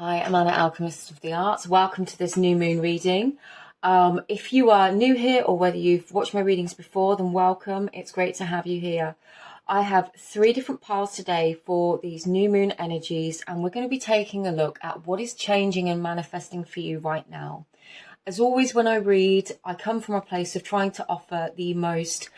Hi, I'm Anna, Alchemist of the Arts. Welcome to this new moon reading. If you are new here or whether you've watched my readings before, then welcome. It's great to have you here. I have 3 different piles today for these new moon energies, and we're going to be taking a look at what is changing and manifesting for you right now. As always, when I read, I come from a place of trying to offer the most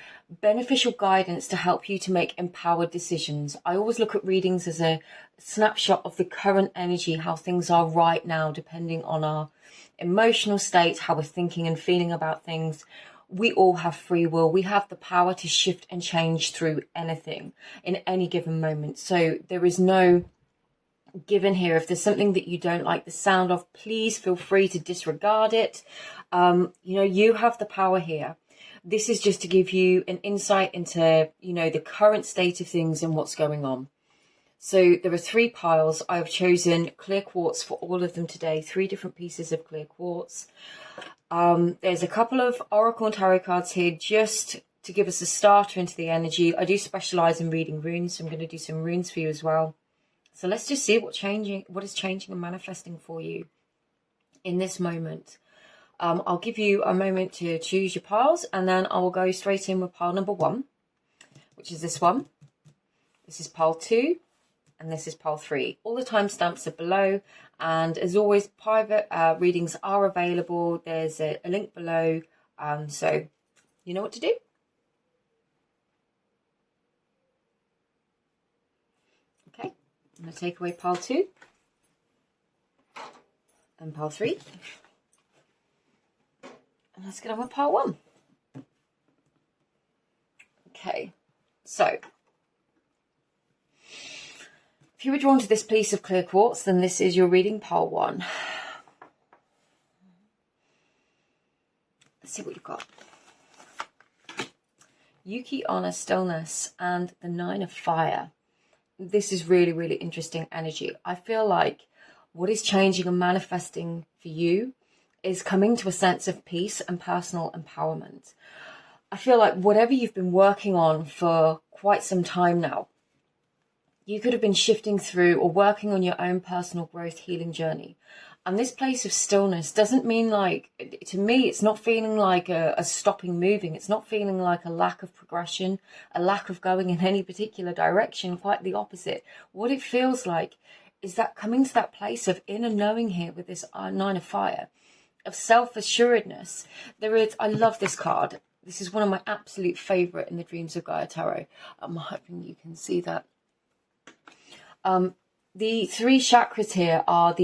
beneficial guidance to help you to make empowered decisions. I always look at readings as a snapshot of the current energy, how things are right now, depending on our emotional state, how we're thinking and feeling about things. We all have free will. We have the power to shift and change through anything in any given moment. So there is no given here. If there's something that you don't like the sound of, please feel free to disregard it. You have the power here. This is just to give you an insight into, the current state of things and what's going on. So there are 3 piles. I've chosen clear quartz for all of them today, 3 different pieces of clear quartz. There's a couple of Oracle and Tarot cards here just to give us a starter into the energy. I do specialize in reading runes, so I'm going to do some runes for you as well. So let's just see what is changing and manifesting for you in this moment. I'll give you a moment to choose your piles, and then I will go straight in with pile number 1, which is this one. This is pile 2, and this is pile 3. All the timestamps are below, and as always, private readings are available. There's a link below, so you know what to do. Okay, I'm going to take away pile 2 and pile 3. And let's get on with pile 1. Okay, so if you were drawn to this piece of clear quartz, then this is your reading, pile 1. Let's see what you've got. Yuki, honor, stillness, and the 9 of fire. This is really, really interesting energy. I feel like what is changing and manifesting for you is coming to a sense of peace and personal empowerment. I feel like whatever you've been working on for quite some time now, you could have been shifting through or working on your own personal growth healing journey. And this place of stillness doesn't mean to me, it's not feeling like a stopping moving. It's not feeling like a lack of progression, a lack of going in any particular direction, quite the opposite. What it feels like is that coming to that place of inner knowing here with this 9 of fire, of self-assuredness. I love this card. This is one of my absolute favorite in the Dreams of Gaia Tarot. I'm hoping you can see that. The 3 chakras here are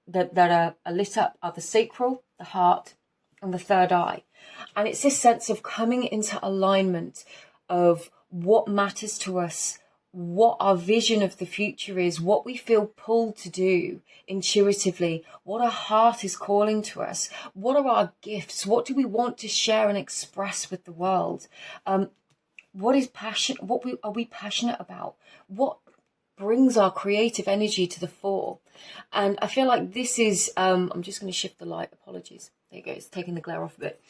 that are lit up are the sacral, the heart, and the 3rd eye. And it's this sense of coming into alignment of what matters to us, what our vision of the future is, what we feel pulled to do intuitively, what our heart is calling to us, what are our gifts, what do we want to share and express with the world, what is passion, are we passionate about, what brings our creative energy to the fore. And I feel like this is, I'm just going to shift the light, apologies, there you go, it's taking the glare off a bit.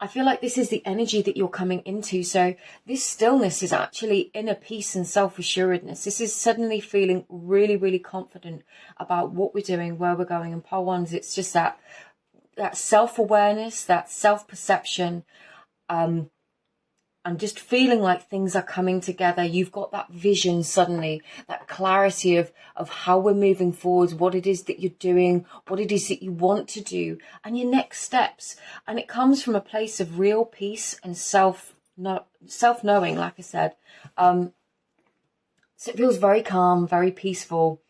I feel like this is the energy that you're coming into. So this stillness is actually inner peace and self-assuredness. This is suddenly feeling really, really confident about what we're doing, where we're going. And pile 1s, it's just that self-awareness, that self-perception, and just feeling like things are coming together. You've got that vision suddenly, that clarity of how we're moving forward, what it is that you're doing, what it is that you want to do, and your next steps. And it comes from a place of real peace and self-knowing, like I said. So it feels very calm, very peaceful,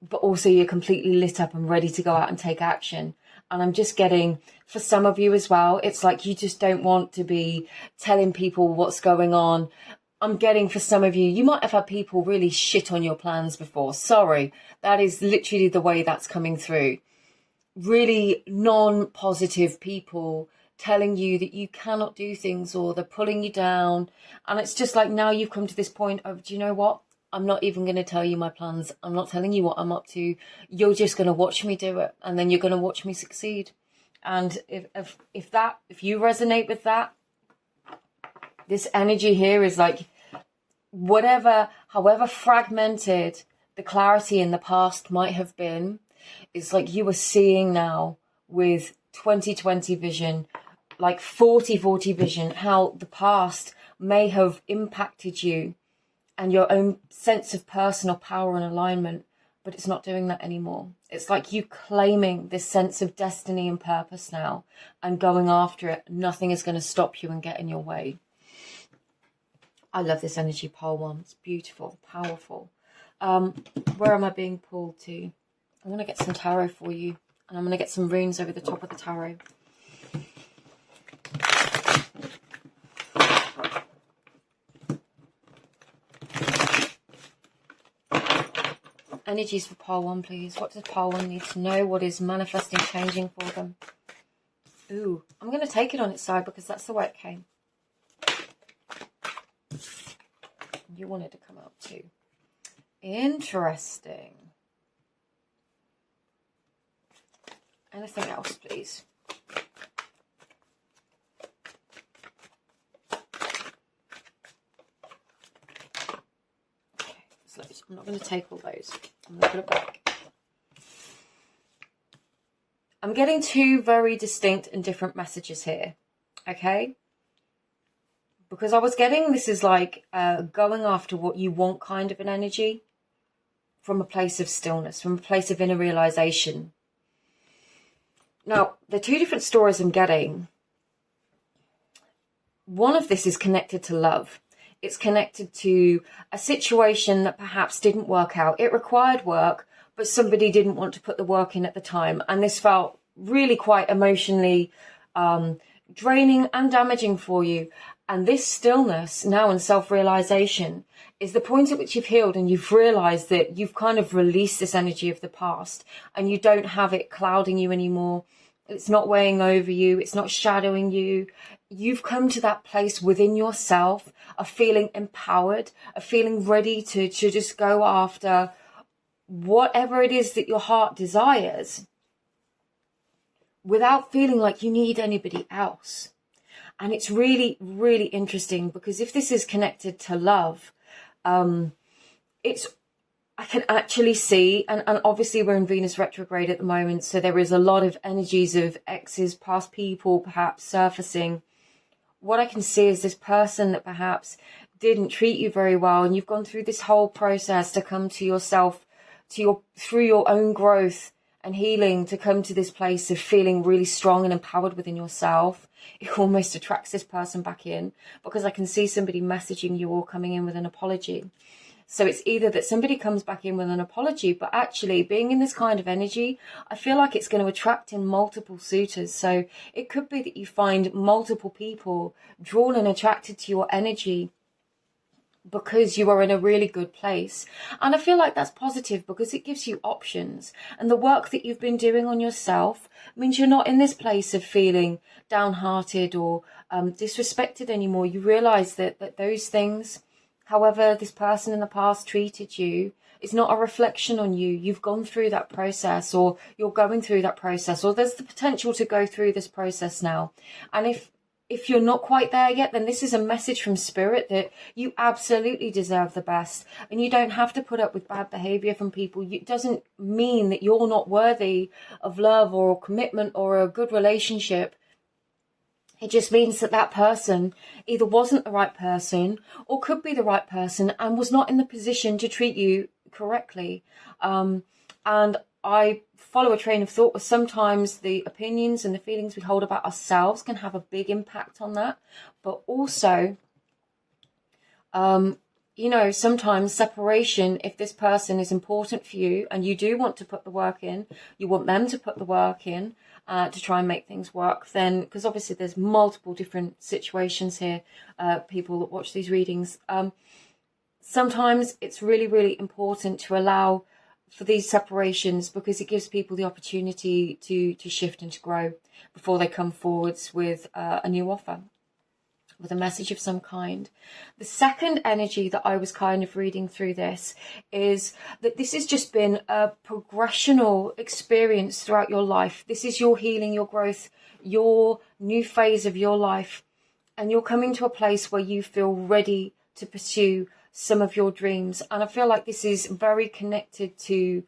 but also you're completely lit up and ready to go out and take action. And I'm just getting, for some of you as well, it's like you just don't want to be telling people what's going on. I'm getting, for some of you, you might have had people really shit on your plans before. Sorry, that is literally the way that's coming through. Really non-positive people telling you that you cannot do things, or they're pulling you down. And it's just like, now you've come to this point of, do you know what? I'm not even going to tell you my plans. I'm not telling you what I'm up to. You're just going to watch me do it, and then you're going to watch me succeed. And if you resonate with that, this energy here is like, however fragmented the clarity in the past might have been, is like you are seeing now with 2020 vision, like 40/40 vision, how the past may have impacted you and your own sense of personal power and alignment, but it's not doing that anymore. It's like you claiming this sense of destiny and purpose now and going after it. Nothing is going to stop you and get in your way. I love this energy, pole one. It's beautiful, powerful. Where am I being pulled to? I'm going to get some tarot for you, and I'm going to get some runes over the top of the tarot. Energies for pole one, please. What does pole one need to know? What is manifesting, changing for them? Ooh, I'm going to take it on its side because that's the way it came. You wanted to come out too. Interesting. Anything else, please? Okay, I'm not going to take all those. I'm going to put it back. I'm getting two very distinct and different messages here. Okay? Because I was getting, this is like going after what you want kind of an energy from a place of stillness, from a place of inner realization. Now, the two different stories I'm getting, one of this is connected to love. It's connected to a situation that perhaps didn't work out. It required work, but somebody didn't want to put the work in at the time. And this felt really quite emotionally draining and damaging for you. And this stillness now and self-realization is the point at which you've healed and you've realized that you've kind of released this energy of the past and you don't have it clouding you anymore. It's not weighing over you. It's not shadowing you. You've come to that place within yourself of feeling empowered, of feeling ready to just go after whatever it is that your heart desires without feeling like you need anybody else. And it's really, really interesting because if this is connected to love, I can actually see, and obviously we're in Venus retrograde at the moment, so there is a lot of energies of exes, past people, perhaps surfacing. What I can see is this person that perhaps didn't treat you very well, and you've gone through this whole process to come to yourself, through your own growth and healing, to come to this place of feeling really strong and empowered within yourself. It almost attracts this person back in because I can see somebody messaging you or coming in with an apology. So it's either that somebody comes back in with an apology, but actually being in this kind of energy, I feel like it's going to attract in multiple suitors. So it could be that you find multiple people drawn and attracted to your energy because you are in a really good place. And I feel like that's positive because it gives you options. And the work that you've been doing on yourself means you're not in this place of feeling downhearted or disrespected anymore. You realize that those things, however this person in the past treated you, is not a reflection on you. You've gone through that process, or you're going through that process, or there's the potential to go through this process now. And if you're not quite there yet, then this is a message from spirit that you absolutely deserve the best, and you don't have to put up with bad behavior from people. It doesn't mean that you're not worthy of love or commitment or a good relationship. It just means that that person either wasn't the right person or could be the right person and was not in the position to treat you correctly. And I follow a train of thought where sometimes the opinions and the feelings we hold about ourselves can have a big impact on that. But also, sometimes separation, if this person is important for you and you do want to put the work in, you want them to put the work in to try and make things work, then, because obviously there's multiple different situations here, people that watch these readings, sometimes it's really, really important to allow for these separations because it gives people the opportunity to shift and to grow before they come forwards with a new offer, with a message of some kind. The second energy that I was kind of reading through this is that this has just been a progressional experience throughout your life. This is your healing, your growth, your new phase of your life. And you're coming to a place where you feel ready to pursue some of your dreams. And I feel like this is very connected to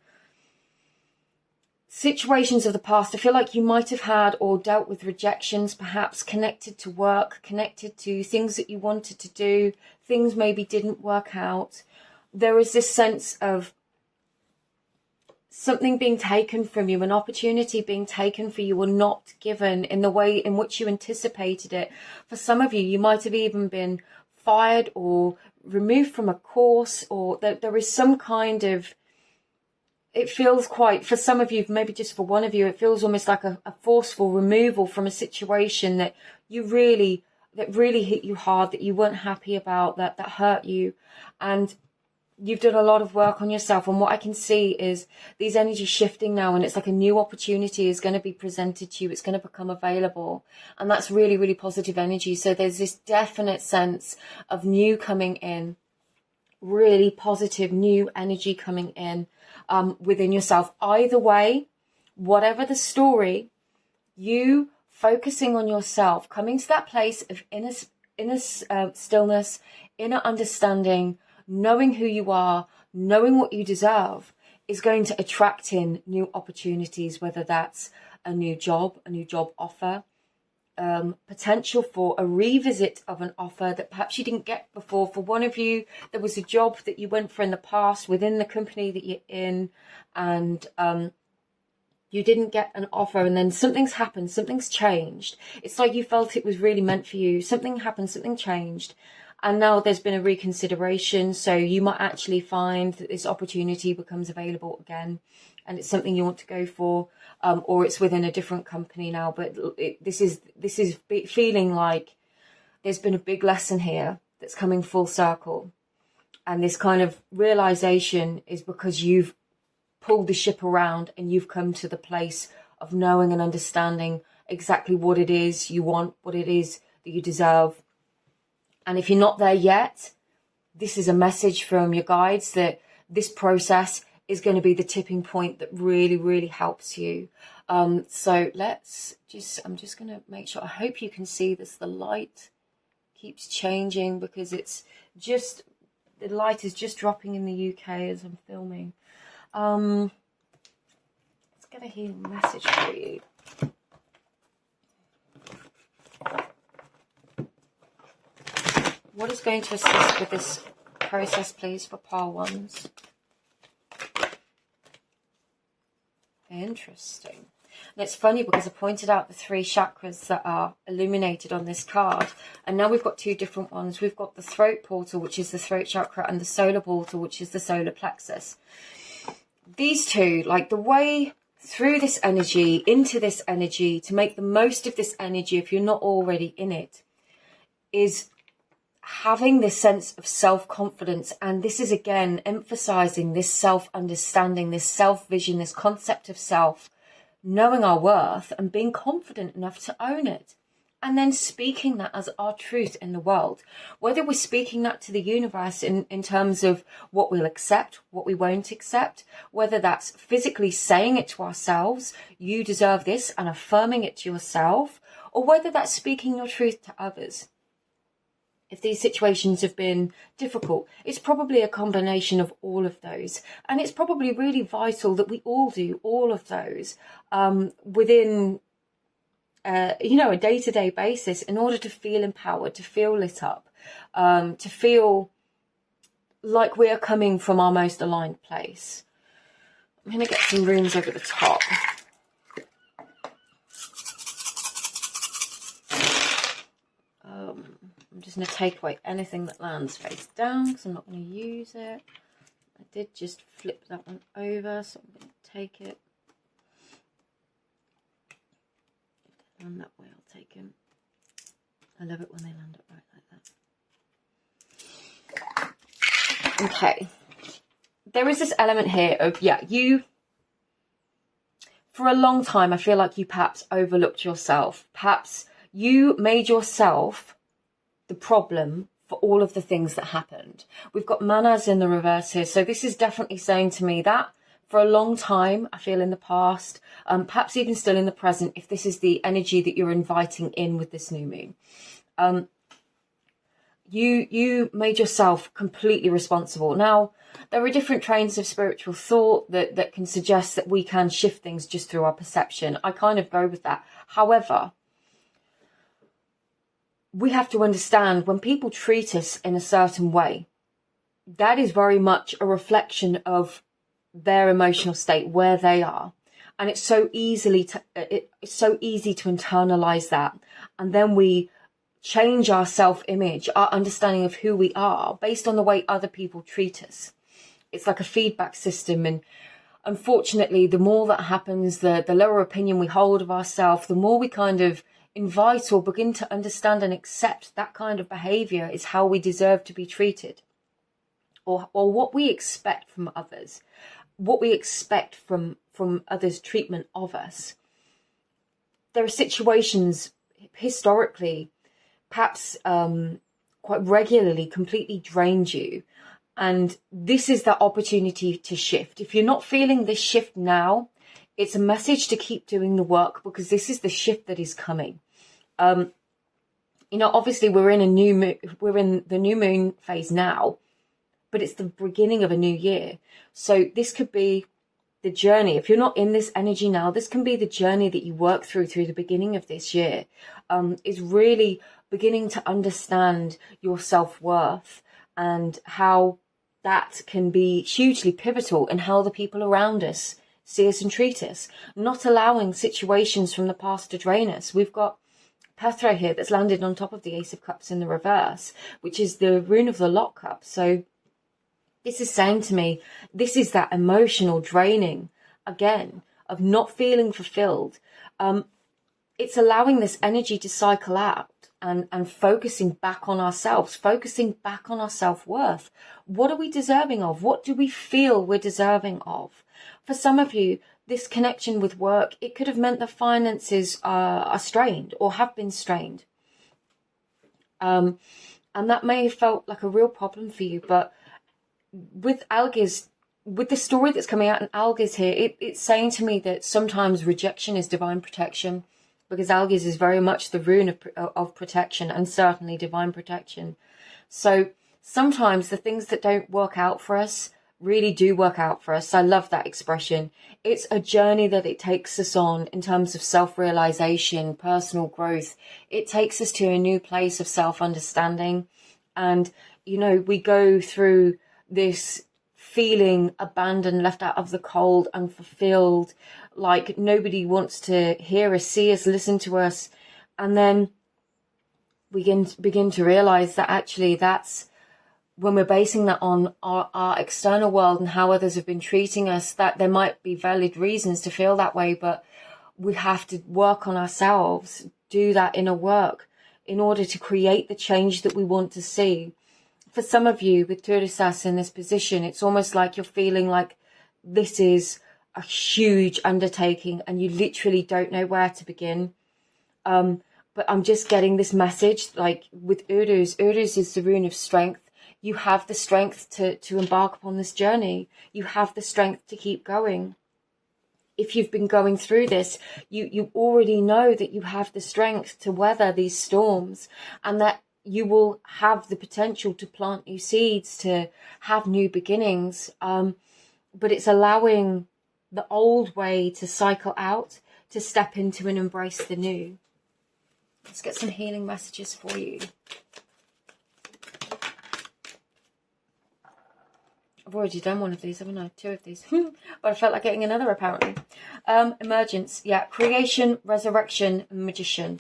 situations of the past. I feel like you might have had or dealt with rejections, perhaps connected to work, connected to things that you wanted to do, things maybe didn't work out. There is this sense of something being taken from you, an opportunity being taken for you or not given in the way in which you anticipated it. For some of you, you might have even been fired or removed from a course, or there is some kind of, it feels quite, for some of you, maybe just for one of you, it feels almost like a forceful removal from a situation that really hit you hard, that you weren't happy about, that hurt you. And you've done a lot of work on yourself. And what I can see is these energies shifting now, and it's like a new opportunity is going to be presented to you. It's going to become available. And that's really, really positive energy. So there's this definite sense of new coming in, really positive new energy coming in within yourself. Either way, whatever the story, you focusing on yourself, coming to that place of inner stillness, inner understanding, knowing who you are, knowing what you deserve, is going to attract in new opportunities, whether that's a new job offer, potential for a revisit of an offer that perhaps you didn't get before. For one of you, there was a job that you went for in the past within the company that you're in, and you didn't get an offer, and then something's happened, something's changed. It's like you felt it was really meant for you. Something happened, something changed, and now there's been a reconsideration. So you might actually find that this opportunity becomes available again, and it's something you want to go for, or it's within a different company now. But this is feeling like there's been a big lesson here that's coming full circle, and this kind of realization is because you've pulled the ship around and you've come to the place of knowing and understanding exactly what it is you want, what it is that you deserve. And if you're not there yet, this is a message from your guides that this process is going to be the tipping point that really, really helps you. So I'm just going to make sure, I hope you can see this. The light keeps changing because the light is just dropping in the UK as I'm filming. Let's get a healing message for you. What is going to assist with this process, please, for pile ones? Interesting. And it's funny because I pointed out the 3 chakras that are illuminated on this card, and now we've got 2 different ones. We've got the throat portal, which is the throat chakra, and the solar portal, which is the solar plexus. These two, like the way through this energy, into this energy, to make the most of this energy, if you're not already in it, is having this sense of self-confidence. And this is again emphasizing this self-understanding, this self-vision, this concept of self, knowing our worth and being confident enough to own it. And then speaking that as our truth in the world, whether we're speaking that to the universe in terms of what we'll accept, what we won't accept, whether that's physically saying it to ourselves, you deserve this, and affirming it to yourself, or whether that's speaking your truth to others. If these situations have been difficult, it's probably a combination of all of those. And it's probably really vital that we all do all of those within a day-to-day basis in order to feel empowered, to feel lit up, to feel like we are coming from our most aligned place. I'm going to get some runes over the top. I'm just going to take away anything that lands face down because I'm not going to use it. I did just flip that one over, so I'm going to take it. And that way I'll take him. I love it when they land upright like that. Okay. There is this element here of, you, for a long time, I feel like you perhaps overlooked yourself. Perhaps you made yourself the problem for all of the things that happened. We've got manas in the reverse here. So this is definitely saying to me that for a long time, I feel in the past, perhaps even still in the present, if this is the energy that you're inviting in with this new moon, you made yourself completely responsible. Now, there are different trains of spiritual thought that can suggest that we can shift things just through our perception. I kind of go with that. However, we have to understand when people treat us in a certain way, that is very much a reflection of their emotional state, where they are. And it's so easy to internalize that. And then we change our self-image, our understanding of who we are based on the way other people treat us. It's like a feedback system. And unfortunately, the more that happens, the lower opinion we hold of ourselves, the more we kind of invite or begin to understand and accept that kind of behavior is how we deserve to be treated, or what we expect from others, what we expect from others' treatment of us. There are situations historically, perhaps quite regularly, completely drained you. And this is the opportunity to shift. If you're not feeling this shift now, it's a message to keep doing the work, because this is the shift that is coming. Obviously we're in the new moon phase now, but it's the beginning of a new year. So this could be the journey. If you're not in this energy now, this can be the journey that you work through the beginning of this year, is really beginning to understand your self-worth and how that can be hugely pivotal in how the people around us see us and treat us, not allowing situations from the past to drain us. We've got Petra here that's landed on top of the Ace of Cups in the reverse, which is the rune of the Lot Cup. So this is saying to me, this is that emotional draining, again, of not feeling fulfilled. It's allowing this energy to cycle out and focusing back on ourselves, focusing back on our self-worth. What are we deserving of? What do we feel we're deserving of? For some of you, this connection with work, it could have meant that finances are strained or have been strained. And that may have felt like a real problem for you. But with the story that's coming out in Algiz here, it's saying to me that sometimes rejection is divine protection, because Algiz is very much the rune of protection, and certainly divine protection. So sometimes the things that don't work out for us really do work out for us. I love that expression. It's a journey that it takes us on in terms of self-realization, personal growth. It takes us to a new place of self-understanding. And, we go through this feeling abandoned, left out of the cold, unfulfilled, like nobody wants to hear us, see us, listen to us. And then we begin to realize that actually that's when we're basing that on our external world and how others have been treating us, that there might be valid reasons to feel that way, but we have to work on ourselves, do that inner work in order to create the change that we want to see. For some of you with Turisas in this position, it's almost like you're feeling like this is a huge undertaking and you literally don't know where to begin. But I'm just getting this message, like with Uruz is the rune of strength. You have the strength to embark upon this journey. You have the strength to keep going. If you've been going through this, you already know that you have the strength to weather these storms, and that you will have the potential to plant new seeds, to have new beginnings. But it's allowing the old way to cycle out, to step into and embrace the new. Let's get some healing messages for you. I've already done one of these, haven't I? 2 of these. But I felt like getting another, apparently. Emergence. Yeah. Creation, resurrection, magician.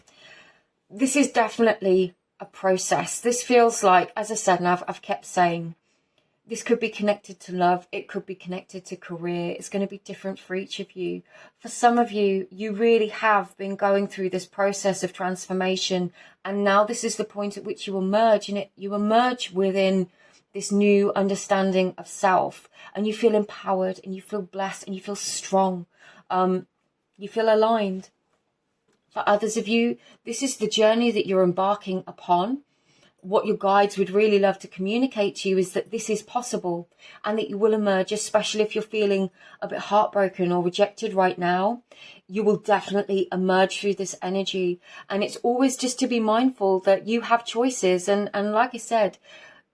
This is definitely a process. This feels like, as I said, and I've kept saying, this could be connected to love. It could be connected to career. It's going to be different for each of you. For some of you, you really have been going through this process of transformation. And now this is the point at which you emerge. And you emerge within this new understanding of self. And you feel empowered, and you feel blessed, and you feel strong. You feel aligned. For others of you, this is the journey that you're embarking upon, what your guides would really love to communicate to you is that this is possible, and that you will emerge, especially if you're feeling a bit heartbroken or rejected right now. You will definitely emerge through this energy. And it's always just to be mindful that you have choices. And like I said,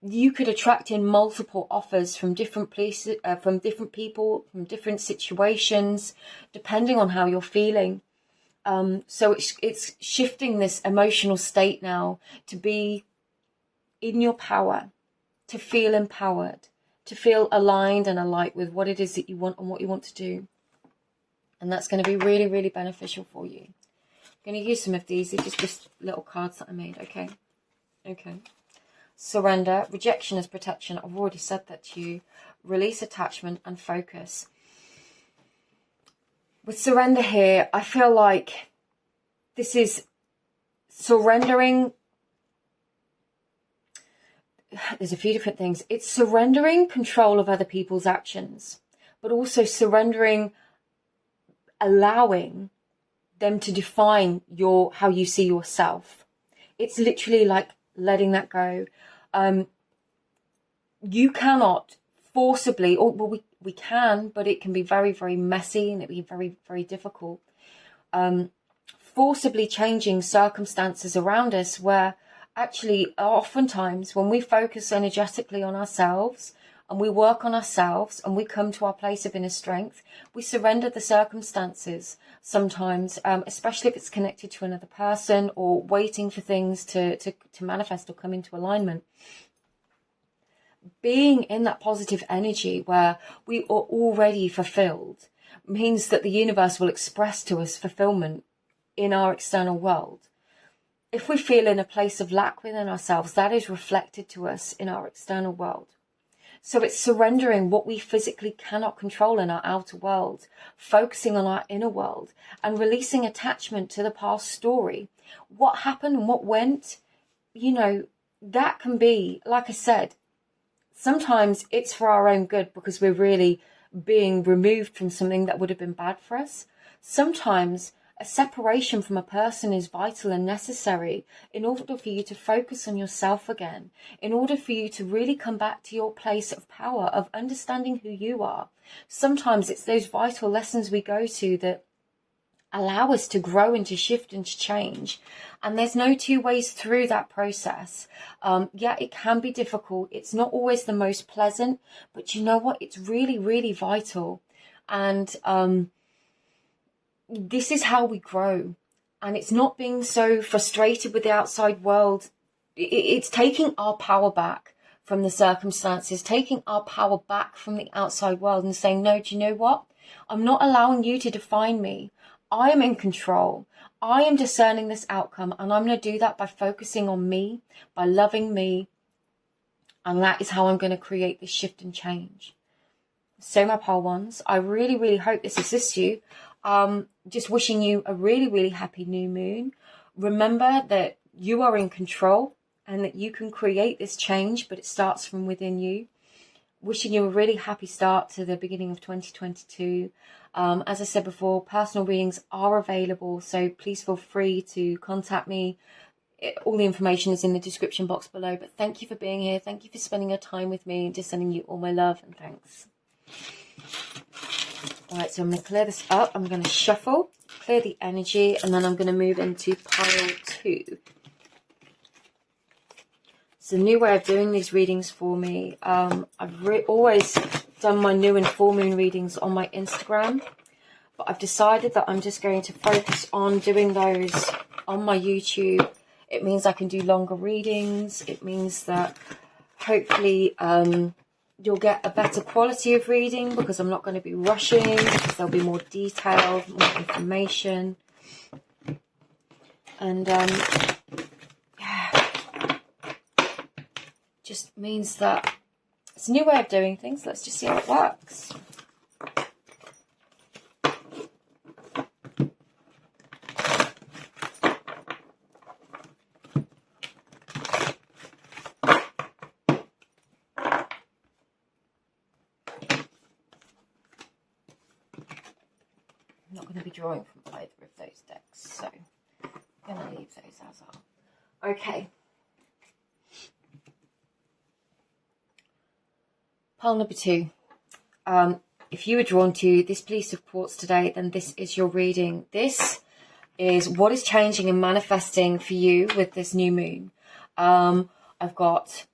you could attract in multiple offers from different places, from different people, from different situations, depending on how you're feeling. So it's shifting this emotional state now to be in your power, to feel empowered, to feel aligned and alight with what it is that you want and what you want to do. And that's going to be really, really beneficial for you. I'm going to use some of these. These are just little cards that I made. Okay. Surrender, rejection as protection. I've already said that to you. Release attachment and focus. With surrender here, I feel like this is surrendering. There's a few different things. It's surrendering control of other people's actions, but also surrendering, allowing them to define how you see yourself. It's literally like letting that go. You cannot forcibly, or well, we can, but it can be very, very messy, and it can be very, very difficult. Forcibly changing circumstances around us, where actually oftentimes when we focus energetically on ourselves and we work on ourselves and we come to our place of inner strength, we surrender the circumstances sometimes, especially if it's connected to another person or waiting for things to manifest or come into alignment. Being in that positive energy where we are already fulfilled means that the universe will express to us fulfillment in our external world. If we feel in a place of lack within ourselves, that is reflected to us in our external world. So it's surrendering what we physically cannot control in our outer world, focusing on our inner world, and releasing attachment to the past story. What happened and what went, that can be, like I said, sometimes it's for our own good because we're really being removed from something that would have been bad for us. Sometimes a separation from a person is vital and necessary in order for you to focus on yourself again, in order for you to really come back to your place of power, of understanding who you are. Sometimes it's those vital lessons we go to that allow us to grow and to shift and to change. And there's no two ways through that process. It can be difficult. It's not always the most pleasant, but you know what? It's really, really vital. And this is how we grow. And it's not being so frustrated with the outside world. It's taking our power back from the circumstances, taking our power back from the outside world and saying, no, do you know what? I'm not allowing you to define me. I am in control. I am discerning this outcome, and I'm going to do that by focusing on me, by loving me. And that is how I'm going to create this shift and change. So my pile ones, I really, really hope this assists you. Just wishing you a really, really happy new moon. Remember that you are in control and that you can create this change, but it starts from within you. Wishing you a really happy start to the beginning of 2022. As I said before, personal readings are available, so please feel free to contact me. All the information is in the description box below. But thank you for being here. Thank you for spending your time with me. Just sending you all my love and thanks. Alright, so I'm going to clear this up. I'm going to shuffle, clear the energy, and then I'm going to move into pile 2. It's a new way of doing these readings for me. I've always done my new and full moon readings on my Instagram, but I've decided that I'm just going to focus on doing those on my YouTube. It means I can do longer readings. It means that hopefully you'll get a better quality of reading because I'm not going to be rushing, because there'll be more detail, more information. And just means that it's a new way of doing things. Let's just see how it works. I'm not going to be drawing from either of those decks, so I'm going to leave those as are. Okay. Pile number 2. If you were drawn to this piece of quartz today, then this is your reading. This is what is changing and manifesting for you with this new moon. I've got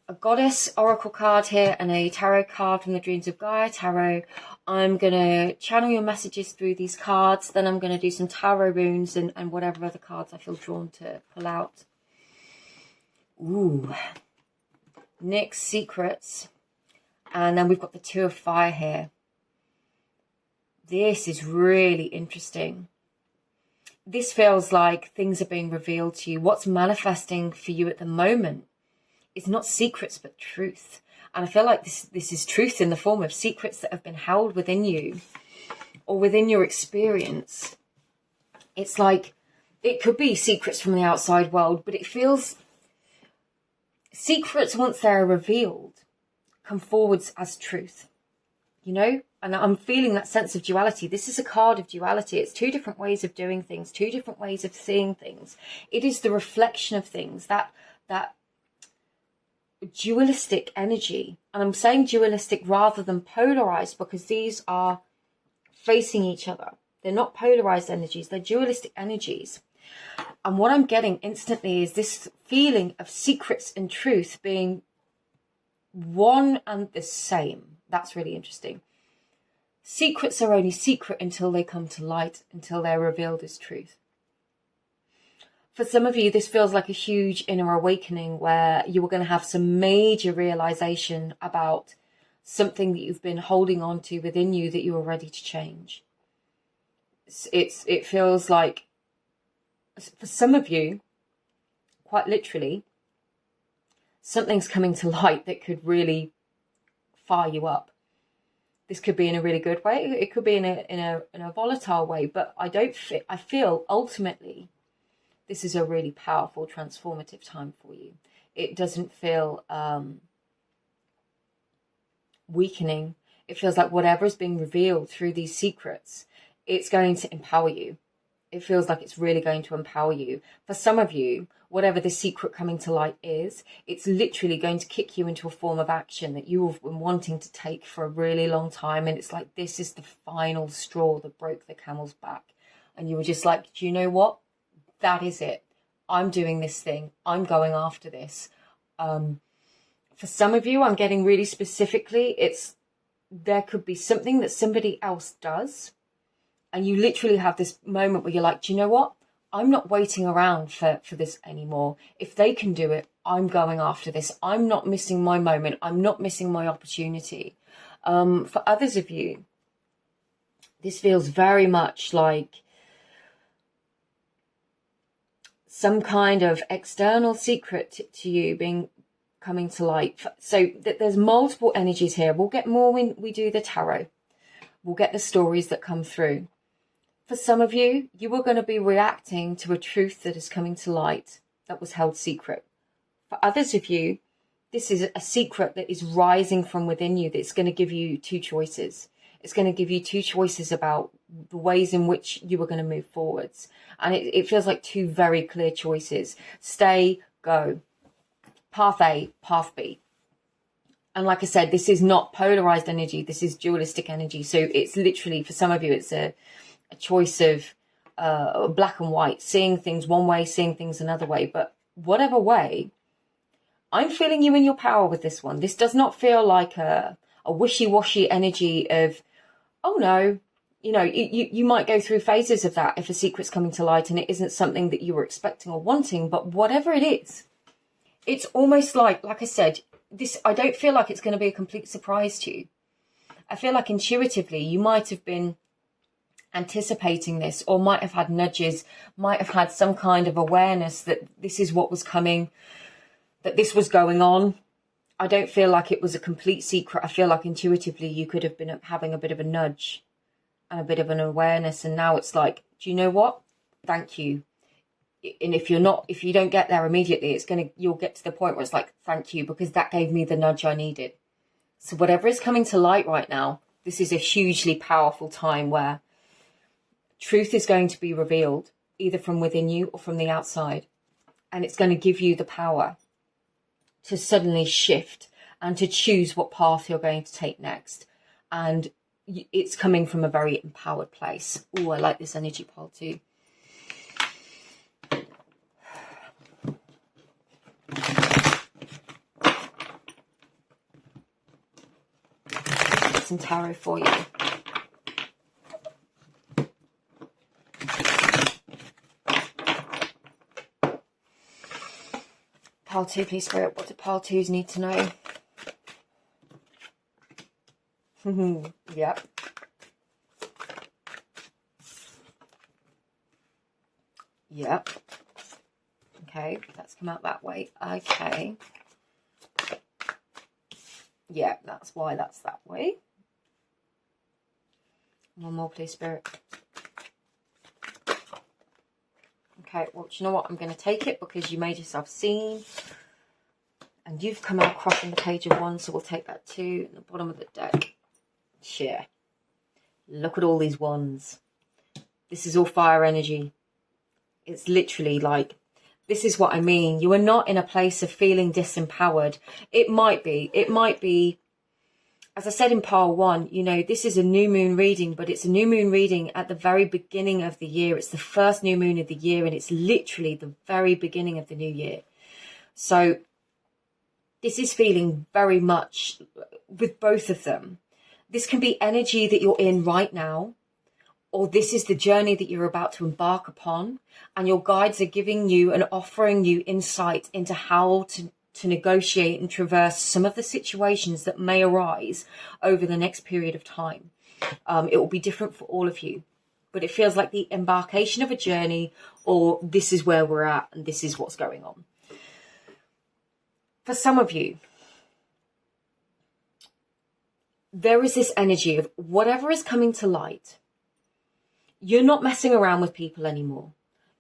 a goddess oracle card here and a tarot card from the Dreams of Gaia tarot. I'm going to channel your messages through these cards. Then I'm going to do some tarot runes and whatever other cards I feel drawn to pull out. Ooh. Nick's Secrets. And then we've got the Two of Fire here. This is really interesting. This feels like things are being revealed to you. What's manifesting for you at the moment is not secrets, but truth. And I feel like this is truth in the form of secrets that have been held within you or within your experience. It's like, it could be secrets from the outside world, but it feels secrets, once they're revealed, come forwards as truth, you know? And I'm feeling that sense of duality. This is a card of duality. It's 2 different ways of doing things, 2 different ways of seeing things. It is the reflection of things, that dualistic energy. And I'm saying dualistic rather than polarized, because these are facing each other. They're not polarized energies, they're dualistic energies. And what I'm getting instantly is this feeling of secrets and truth being one and the same. That's really interesting. Secrets are only secret until they come to light, until they're revealed as truth. For some of you, this feels like a huge inner awakening where you are going to have some major realization about something that you've been holding on to within you that you are ready to change. It feels like, for some of you, quite literally, something's coming to light that could really fire you up. This could be in a really good way. It could be in a volatile way. But I feel ultimately this is a really powerful, transformative time for you. It doesn't feel weakening. It feels like whatever is being revealed through these secrets, it's going to empower you. It feels like it's really going to empower you. For some of you, whatever the secret coming to light is, it's literally going to kick you into a form of action that you have been wanting to take for a really long time. And it's like, this is the final straw that broke the camel's back. And you were just like, do you know what? That is it. I'm doing this thing. I'm going after this. For some of you, I'm getting really specifically, there could be something that somebody else does. And you literally have this moment where you're like, do you know what? I'm not waiting around for this anymore. If they can do it, I'm going after this. I'm not missing my moment. I'm not missing my opportunity. For others of you, this feels very much like some kind of external secret to you coming to light. So there's multiple energies here. We'll get more when we do the tarot. We'll get the stories that come through. For some of you, you are going to be reacting to a truth that is coming to light that was held secret. For others of you, this is a secret that is rising from within you that's going to give you 2 choices. It's going to give you 2 choices about the ways in which you are going to move forwards. And it feels like 2 very clear choices. Stay, go. Path A, path B. And like I said, this is not polarized energy. This is dualistic energy. So it's literally, for some of you, it's a choice of black and white, seeing things one way, seeing things another way. But whatever way, I'm feeling you in your power with this one. This does not feel like a wishy-washy energy of, oh no, you know, you might go through phases of that if a secret's coming to light and it isn't something that you were expecting or wanting. But whatever it is, it's almost like I said, I don't feel like it's going to be a complete surprise to you. I feel like intuitively you might have been anticipating this, or might have had nudges, might have had some kind of awareness that this is what was coming, that this was going on. I don't feel like it was a complete secret. I feel like intuitively you could have been having a bit of a nudge and a bit of an awareness, and now it's like, do you know what? Thank you. And if you don't get there immediately, you'll get to the point where it's like, thank you, because that gave me the nudge I needed. So whatever is coming to light right now, this is a hugely powerful time where truth is going to be revealed, either from within you or from the outside. And it's going to give you the power to suddenly shift and to choose what path you're going to take next. And it's coming from a very empowered place. Oh, I like this energy pile too. Some tarot for you. Pile 2, please, Spirit. What do pile 2s need to know? Yep. Yep. Okay, that's come out that way. Okay. Yeah, that's why that's that way. One more, please, Spirit. Okay, well, do you know what? I'm going to take it because you made yourself seen. And you've come out crossing the page of 1, so we'll take that 2 at the bottom of the deck. Yeah. Look at all these 1s. This is all fire energy. It's literally like, this is what I mean. You are not in a place of feeling disempowered. It might be, as I said in pile 1, you know, this is a new moon reading, but it's a new moon reading at the very beginning of the year. It's the first new moon of the year, and it's literally the very beginning of the new year. So this is feeling very much with both of them. This can be energy that you're in right now, or this is the journey that you're about to embark upon, and your guides are giving you and offering you insight into how to negotiate and traverse some of the situations that may arise over the next period of time. It will be different for all of you, but it feels like the embarkation of a journey, or this is where we're at and this is what's going on. For some of you, there is this energy of whatever is coming to light. You're not messing around with people anymore.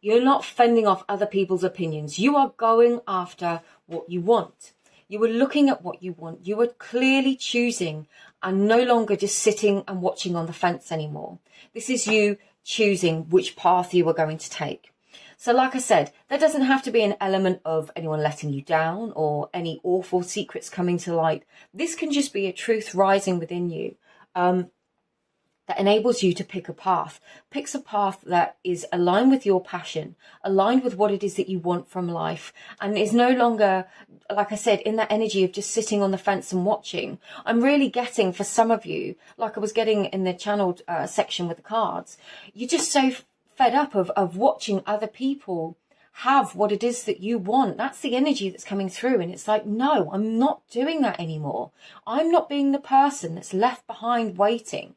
You're not fending off other people's opinions. You are going after what you want. You are looking at what you want. You are clearly choosing and no longer just sitting and watching on the fence anymore. This is you choosing which path you are going to take. So like I said, there doesn't have to be an element of anyone letting you down or any awful secrets coming to light. This can just be a truth rising within you. That enables you to pick a path. Picks a path that is aligned with your passion, aligned with what it is that you want from life, and is no longer, like I said, in that energy of just sitting on the fence and watching. I'm really getting, for some of you, like I was getting in the channeled section with the cards, you're just so fed up of watching other people have what it is that you want. That's the energy that's coming through, and it's like, no, I'm not doing that anymore. I'm not being the person that's left behind waiting.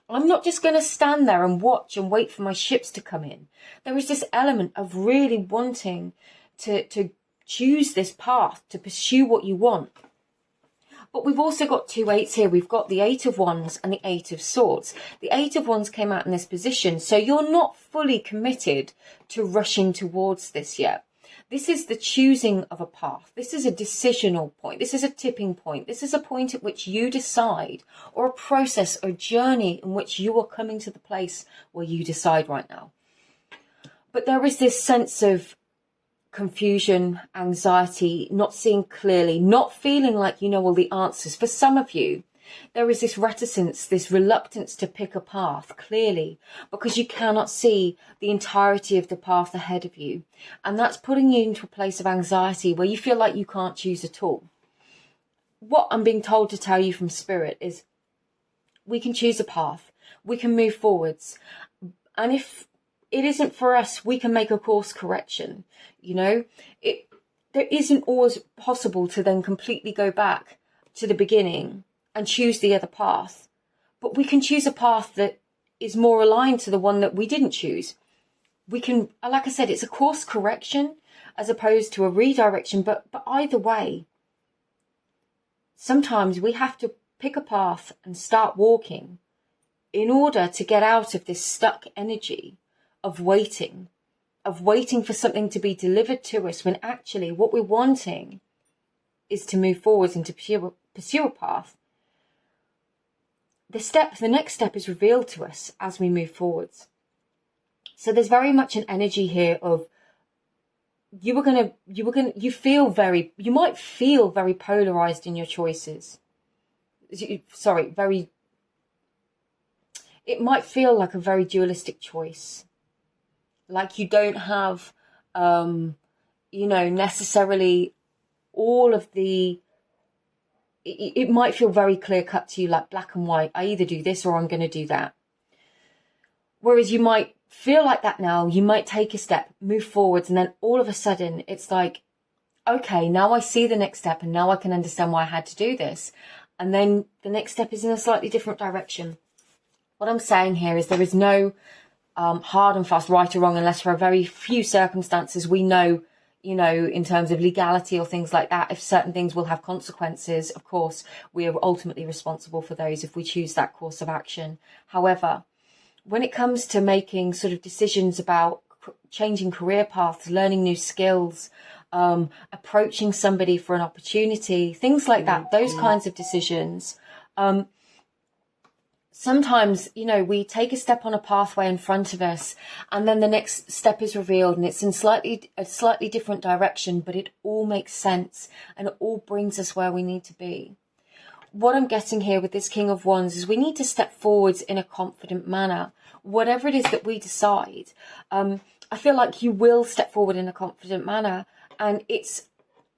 I'm not just going to stand there and watch and wait for my ships to come in. There is this element of really wanting to choose this path, to pursue what you want. But we've also got 2 8s here. We've got the 8 of Wands and the 8 of Swords. The 8 of Wands came out in this position, so you're not fully committed to rushing towards this yet. This is the choosing of a path. This is a decisional point. This is a tipping point. This is a point at which you decide, or a process or journey in which you are coming to the place where you decide right now. But there is this sense of confusion, anxiety, not seeing clearly, not feeling like you know all the answers. For some of you, there is this reticence, this reluctance to pick a path clearly because you cannot see the entirety of the path ahead of you. And that's putting you into a place of anxiety where you feel like you can't choose at all. What I'm being told to tell you from Spirit is we can choose a path. We can move forwards. And if it isn't for us, we can make a course correction. You know, there isn't always possible to then completely go back to the beginning and choose the other path. But we can choose a path that is more aligned to the one that we didn't choose. We can, like I said, it's a course correction as opposed to a redirection. But either way, sometimes we have to pick a path and start walking in order to get out of this stuck energy of waiting for something to be delivered to us, when actually what we're wanting is to move forwards and to pursue a path. The next step is revealed to us as we move forwards. So there's very much an energy here of you might feel very polarized in your choices. It might feel like a very dualistic choice. Like you don't have, necessarily all of the, it might feel very clear cut to you, like black and white. I either do this or I'm going to do that. Whereas you might feel like that now, you might take a step, move forwards, and then all of a sudden it's like, okay, now I see the next step and now I can understand why I had to do this. And then the next step is in a slightly different direction. What I'm saying here is there is no hard and fast right or wrong, unless for a very few circumstances we know, in terms of legality or things like that, if certain things will have consequences, of course, we are ultimately responsible for those if we choose that course of action. However, when it comes to making sort of decisions about changing career paths, learning new skills, approaching somebody for an opportunity, things like that, those kinds of decisions, sometimes, we take a step on a pathway in front of us and then the next step is revealed and it's in a slightly different direction, but it all makes sense and it all brings us where we need to be. What I'm getting here with this King of Wands is we need to step forwards in a confident manner. Whatever it is that we decide, I feel like you will step forward in a confident manner. And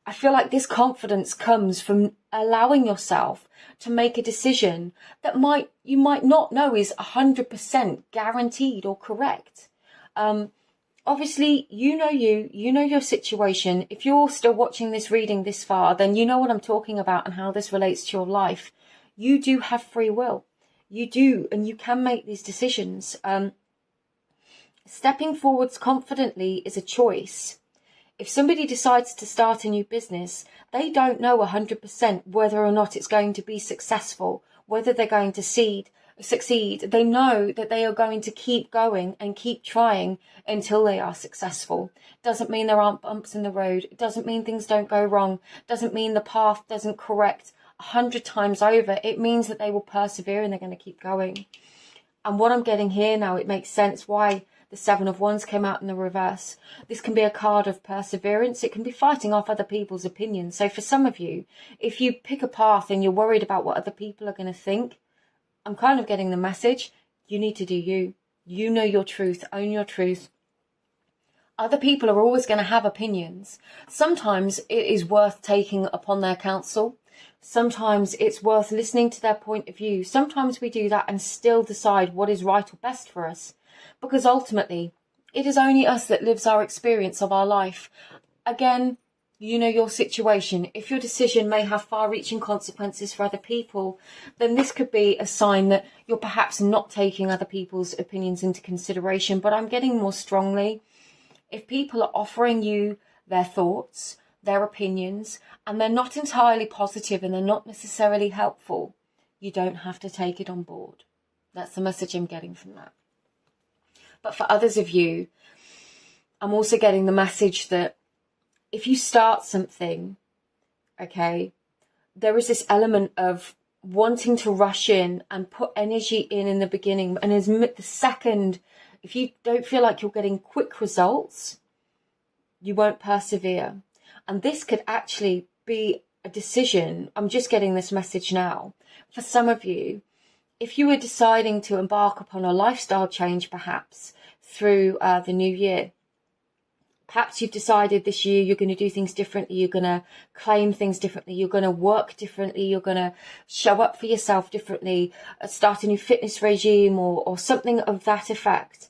I feel like this confidence comes from allowing yourself to make a decision that you might not know is 100% guaranteed or correct. Obviously, you know your situation. If you're still watching this reading this far, then you know what I'm talking about and how this relates to your life. You do have free will. You do, and you can make these decisions. Stepping forwards confidently is a choice. If somebody decides to start a new business, they don't know 100% whether or not it's going to be successful, whether they're going to succeed. They know that they are going to keep going and keep trying until they are successful. Doesn't mean there aren't bumps in the road. It doesn't mean things don't go wrong. Doesn't mean the path doesn't correct 100 times over. It means that they will persevere and they're going to keep going. And what I'm getting here now, it makes sense why the Seven of Wands came out in the reverse. This can be a card of perseverance. It can be fighting off other people's opinions. So for some of you, if you pick a path and you're worried about what other people are going to think, I'm kind of getting the message. You need to do you. You know your truth. Own your truth. Other people are always going to have opinions. Sometimes it is worth taking upon their counsel. Sometimes it's worth listening to their point of view. Sometimes we do that and still decide what is right or best for us. Because ultimately, it is only us that lives our experience of our life. Again, you know your situation. If your decision may have far-reaching consequences for other people, then this could be a sign that you're perhaps not taking other people's opinions into consideration. But I'm getting more strongly, if people are offering you their thoughts, their opinions, and they're not entirely positive and they're not necessarily helpful, you don't have to take it on board. That's the message I'm getting from that. But for others of you, I'm also getting the message that if you start something, okay, there is this element of wanting to rush in and put energy in the beginning. And as the second, if you don't feel like you're getting quick results, you won't persevere. And this could actually be a decision. I'm just getting this message now. For some of you, if you were deciding to embark upon a lifestyle change, perhaps through the new year, perhaps you've decided this year you're going to do things differently, you're going to claim things differently, you're going to work differently, you're going to show up for yourself differently, start a new fitness regime or something of that effect.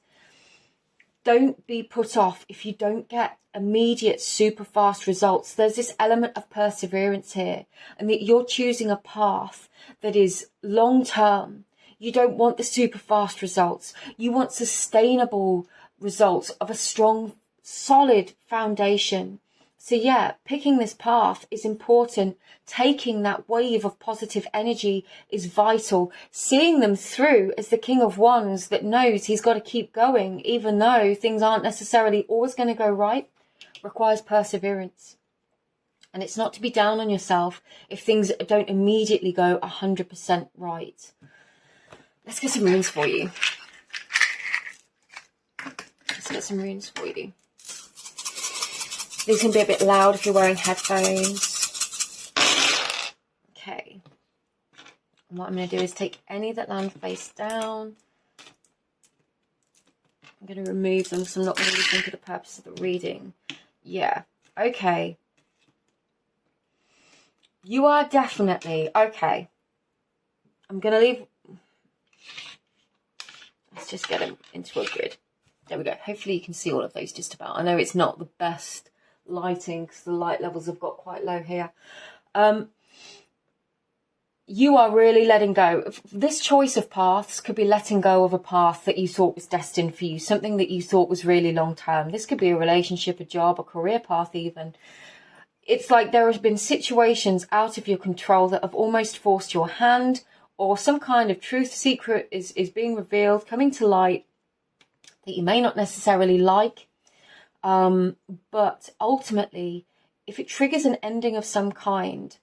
Don't be put off if you don't get immediate, super fast results. There's this element of perseverance here, and that you're choosing a path that is long term. You don't want the super fast results. You want sustainable results of a strong, solid foundation. So yeah, picking this path is important. Taking that wave of positive energy is vital. Seeing them through as the King of Wands that knows he's got to keep going, even though things aren't necessarily always going to go right, requires perseverance. And it's not to be down on yourself if things don't immediately go 100% right. Let's get some runes for you. Let's get some runes for you. These can be a bit loud if you're wearing headphones. Okay. And what I'm going to do is take any that land face down. I'm going to remove them because I'm not going to use them for the purpose of the reading. Yeah. Okay. You are definitely... Okay. I'm going to leave... Let's just get them into a grid. There we go. Hopefully you can see all of those just about. I know it's not the best lighting because the light levels have got quite low here. You are really letting go. This choice of paths could be letting go of a path that you thought was destined for you, something that you thought was really long term. This could be a relationship, a job, a career path even. It's like there have been situations out of your control that have almost forced your hand, or some kind of truth secret is being revealed, coming to light, that you may not necessarily like. But ultimately, if it triggers an ending of some kind,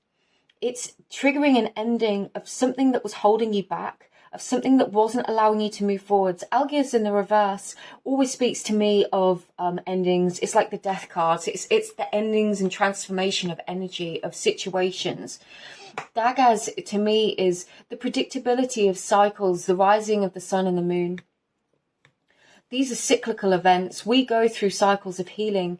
it's triggering an ending of something that was holding you back, of something that wasn't allowing you to move forwards. Algiers in the reverse always speaks to me of endings. It's like the death cards. It's the endings and transformation of energy, of situations. Daggers, to me, is the predictability of cycles, the rising of the sun and the moon. These are cyclical events. We go through cycles of healing.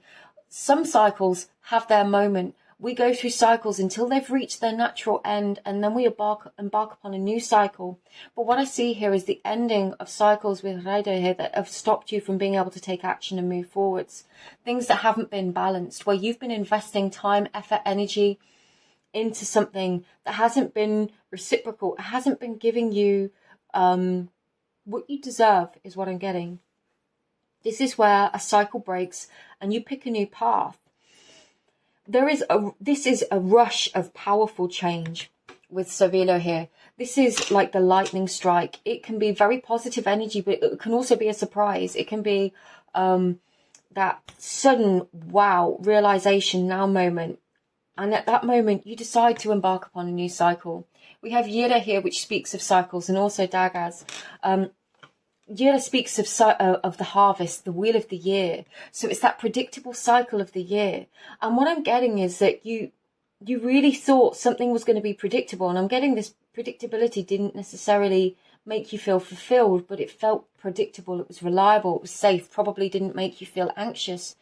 Some cycles have their moment. We go through cycles until they've reached their natural end, and then we embark upon a new cycle. But what I see here is the ending of cycles with Raido here that have stopped you from being able to take action and move forwards. Things that haven't been balanced, where you've been investing time, effort, energy into something that hasn't been reciprocal. It hasn't been giving you what you deserve, is what I'm getting. This is where a cycle breaks and you pick a new path. This is a rush of powerful change with Savilo here. This is like the lightning strike. It can be very positive energy, but it can also be a surprise. It can be that sudden wow realization now moment. And at that moment, you decide to embark upon a new cycle. We have Yira here, which speaks of cycles, and also Daggaz. Yira speaks of the harvest, the wheel of the year. So it's that predictable cycle of the year. And what I'm getting is that you really thought something was going to be predictable. And I'm getting this predictability didn't necessarily make you feel fulfilled, but it felt predictable. It was reliable. It was safe. Probably didn't make you feel anxious.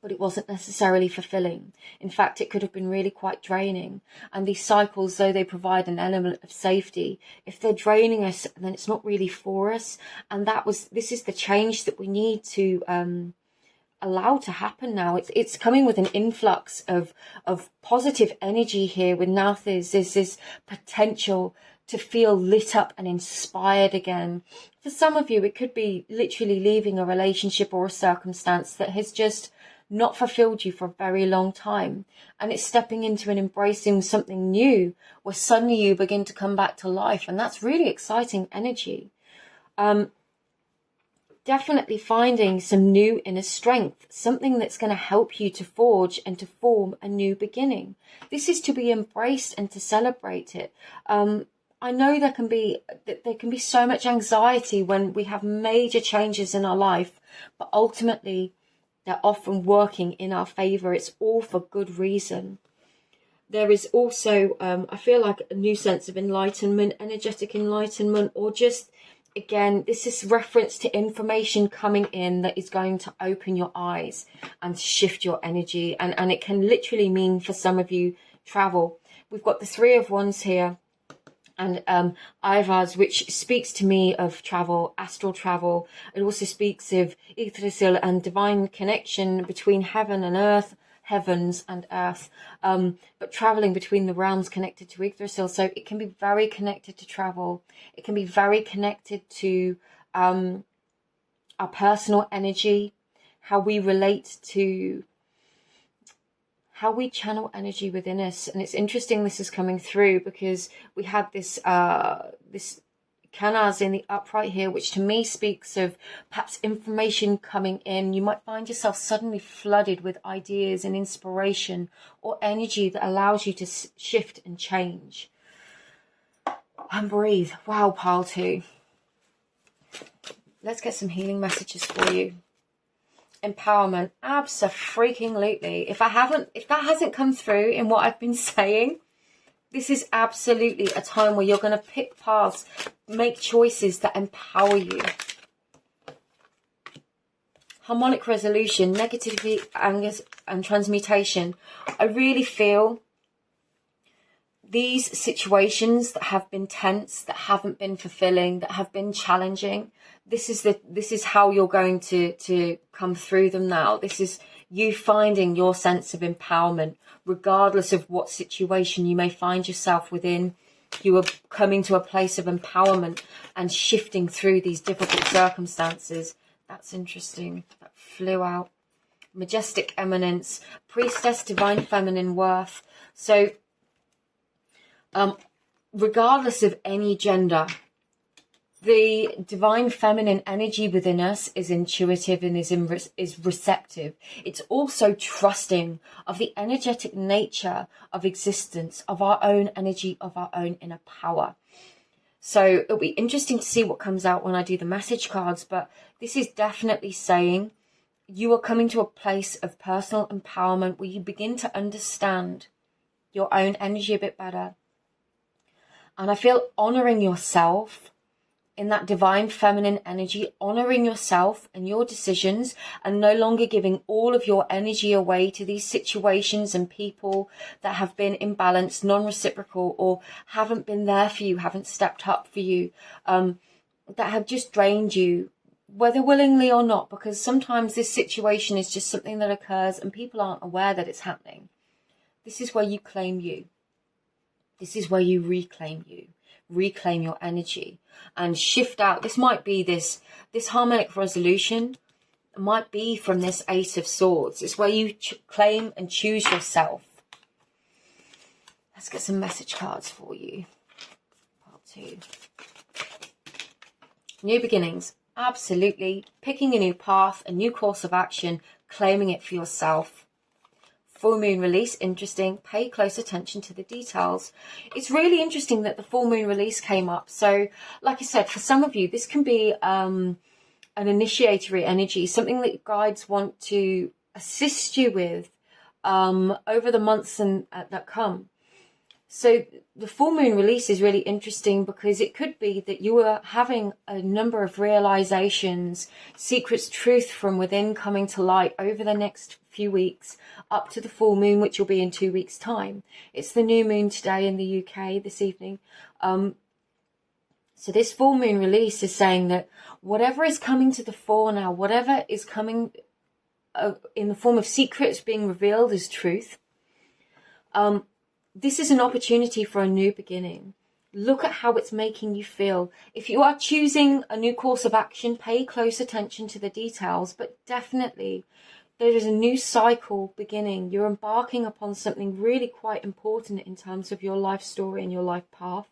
But it wasn't necessarily fulfilling. In fact, it could have been really quite draining. And these cycles, though they provide an element of safety, if they're draining us, then it's not really for us. And this is the change that we need to allow to happen now. It's coming with an influx of positive energy here with Nauthiz. There's this potential to feel lit up and inspired again. For some of you, it could be literally leaving a relationship or a circumstance that has just not fulfilled you for a very long time, and it's stepping into and embracing something new where suddenly you begin to come back to life, and that's really exciting energy. Definitely finding some new inner strength, something that's going to help you to forge and to form a new beginning. This is to be embraced and to celebrate it. I know there can be so much anxiety when we have major changes in our life, but ultimately they're often working in our favor. It's all for good reason. There is also, I feel like a new sense of enlightenment, energetic enlightenment, or just, again, this is reference to information coming in that is going to open your eyes and shift your energy. And it can literally mean for some of you travel. We've got the Three of Wands here. And Ivaz, which speaks to me of travel, astral travel. It also speaks of Yggdrasil and divine connection between heaven and earth, heavens and earth. But traveling between the realms connected to Yggdrasil. So it can be very connected to travel. It can be very connected to our personal energy, how we relate to, how we channel energy within us. And it's interesting this is coming through because we had this Kanaz in the upright here, which to me speaks of perhaps information coming in. You might find yourself suddenly flooded with ideas and inspiration or energy that allows you to shift and change. And breathe. Wow, pile 2. Let's get some healing messages for you. empowerment, abso-freaking-lutely. If that hasn't come through in what I've been saying, this is absolutely a time where you're going to pick paths, make choices that empower you. Harmonic resolution, negativity, anger, and transmutation. I really feel these situations that have been tense, that haven't been fulfilling, that have been challenging, this is how you're going to come through them now. This is you finding your sense of empowerment, regardless of what situation you may find yourself within. You are coming to a place of empowerment and shifting through these difficult circumstances. That's interesting. That flew out. Majestic eminence, priestess, divine feminine worth. So regardless of any gender, the divine feminine energy within us is intuitive and is receptive. It's also trusting of the energetic nature of existence, of our own energy, of our own inner power. So it'll be interesting to see what comes out when I do the message cards, but this is definitely saying you are coming to a place of personal empowerment where you begin to understand your own energy a bit better. And I feel honoring yourself in that divine feminine energy, honoring yourself and your decisions, and no longer giving all of your energy away to these situations and people that have been imbalanced, non-reciprocal, or haven't been there for you, haven't stepped up for you, that have just drained you, whether willingly or not, because sometimes this situation is just something that occurs and people aren't aware that it's happening. This is where you claim you. This is where you reclaim you. Reclaim your energy and shift out. This might be this harmonic resolution might be from this Ace of Swords. It's where you claim and choose yourself. Let's get some message cards for you. Part 2. New beginnings. Absolutely. Picking a new path, a new course of action, claiming it for yourself. Full moon release, interesting. Pay close attention to the details. It's really interesting that the full moon release came up. So, like I said, for some of you, this can be an initiatory energy, something that guides want to assist you with over the months that come. So the full moon release is really interesting because it could be that you are having a number of realizations, secrets, truth from within coming to light over the next few weeks up to the full moon, which will be in 2 weeks' time. It's the new moon today in the UK this evening. So this full moon release is saying that whatever is coming to the fore now, whatever is coming in the form of secrets being revealed as truth, this is an opportunity for a new beginning. Look at how it's making you feel. If you are choosing a new course of action, pay close attention to the details, but definitely there is a new cycle beginning. You're embarking upon something really quite important in terms of your life story and your life path.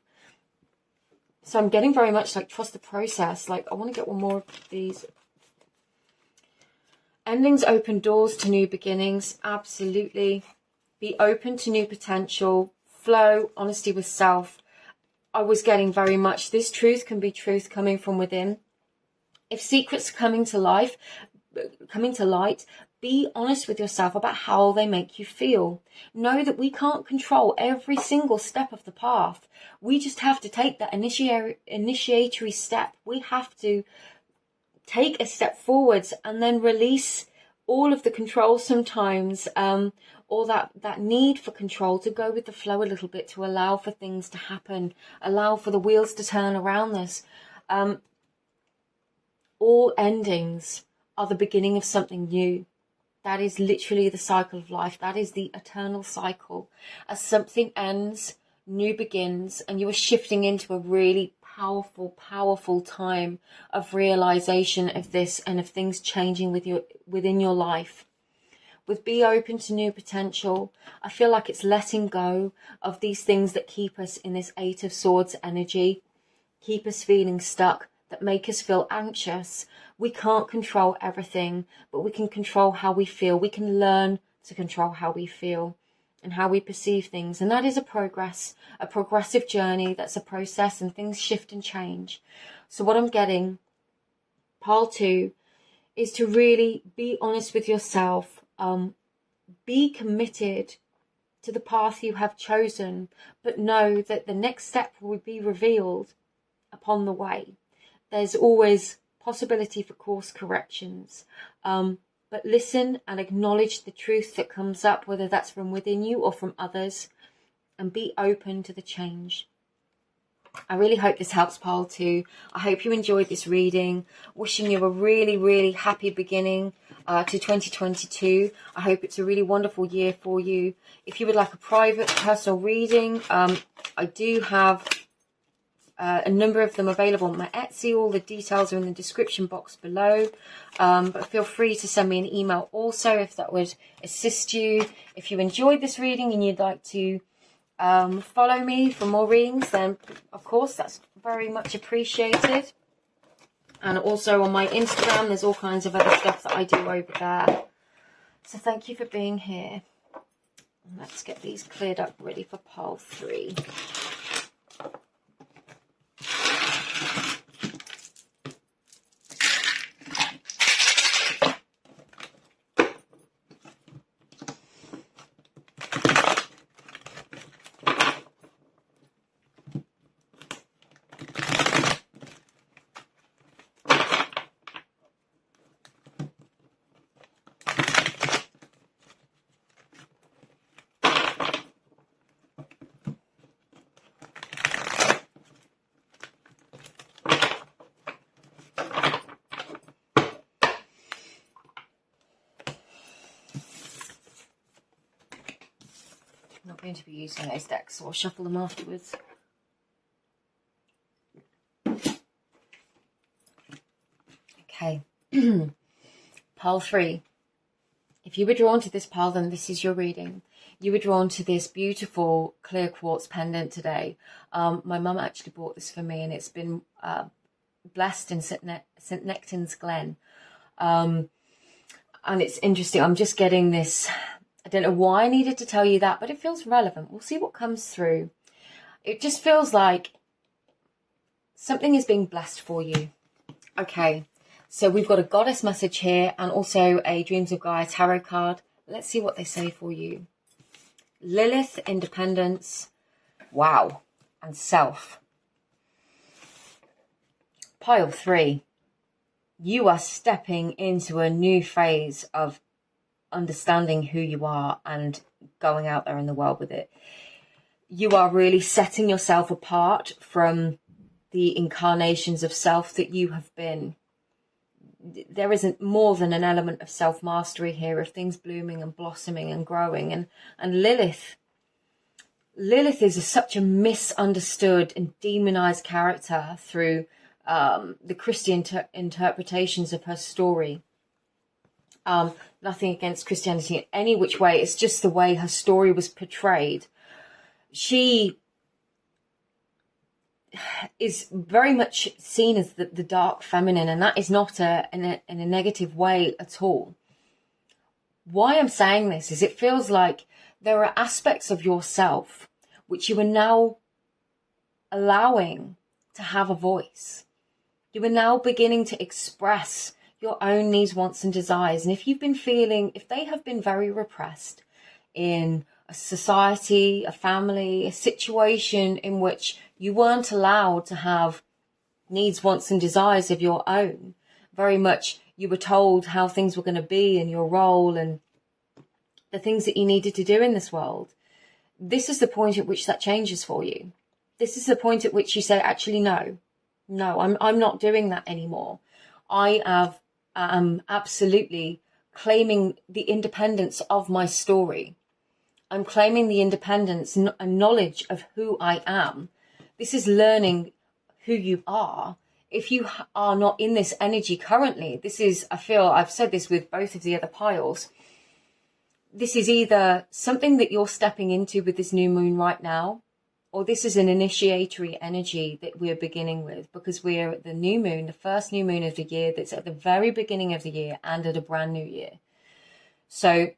So I'm getting very much like trust the process. Like I want to get one more of these. Endings open doors to new beginnings. Absolutely. Be open to new potential. Flow, honesty with self. I was getting very much this truth can be truth coming from within. If secrets coming to light, be honest with yourself about how they make you feel. Know that we can't control every single step of the path. We just have to take that initiatory step. We have to take a step forwards and then release all of the control sometimes, or that need for control, to go with the flow a little bit, to allow for things to happen, allow for the wheels to turn around this. All endings are the beginning of something new. That is literally the cycle of life. That is the eternal cycle. As something ends, new begins, and you are shifting into a really powerful time of realization of this and of things changing within your life. With be open to new potential, I feel like it's letting go of these things that keep us in this Eight of Swords energy, keep us feeling stuck, that make us feel anxious. We can't control everything, but we can control how we feel. We can learn to control how we feel and how we perceive things. And that is a progressive journey. That's a process, and things shift and change. So what I'm getting, pile 2, is to really be honest with yourself, be committed to the path you have chosen, but know that the next step will be revealed upon the way. There's always possibility for course corrections, but listen and acknowledge the truth that comes up, whether that's from within you or from others, and be open to the change. I really hope this helps, Pile 2. I hope you enjoyed this reading. Wishing you a really, really happy beginning to 2022. I hope it's a really wonderful year for you. If you would like a private personal reading, I do have a number of them available on my Etsy. All the details are in the description box below. But feel free to send me an email also if that would assist you. If you enjoyed this reading and you'd like to follow me for more readings, then of course that's very much appreciated. And also on my Instagram, there's all kinds of other stuff that I do over there. So thank you for being here. Let's get these cleared up, ready for pile 3. I'm not going to be using those decks, so I'll shuffle them afterwards. Okay, pile 3. If you were drawn to this pile, then this is your reading. You were drawn to this beautiful clear quartz pendant today. My mum actually bought this for me, and it's been blessed in St. Nectan's Glen. And it's interesting. I'm just getting this. I don't know why I needed to tell you that, but it feels relevant. We'll see what comes through. It just feels like something is being blessed for you. Okay, so we've got a goddess message here and also a Dreams of Gaia tarot card. Let's see what they say for you. Lilith, independence, wow, and self. Pile 3. You are stepping into a new phase of understanding who you are and going out there in the world with it. You are really setting yourself apart from the incarnations of self that you have been. There isn't more than an element of self-mastery here, of things blooming and blossoming and growing. And Lilith is such a misunderstood and demonized character through the Christian interpretations of her story. Nothing against Christianity in any which way. It's just the way her story was portrayed. She is very much seen as the dark feminine, and that is not in a negative way at all. Why I'm saying this is it feels like there are aspects of yourself which you are now allowing to have a voice. You are now beginning to express your own needs, wants and desires. And if they have been very repressed in a society, a family, a situation in which you weren't allowed to have needs, wants and desires of your own, very much you were told how things were going to be and your role and the things that you needed to do in this world. This is the point at which that changes for you. This is the point at which you say, actually, no, I'm not doing that anymore. I am absolutely claiming the independence of my story. I'm claiming the independence and knowledge of who I am. This is learning who you are. If you are not in this energy currently, I've said this with both of the other piles, this is either something that you're stepping into with this new moon right now, or this is an initiatory energy that we're beginning with, because we're at the new moon, the first new moon of the year, that's at the very beginning of the year and at a brand new year. So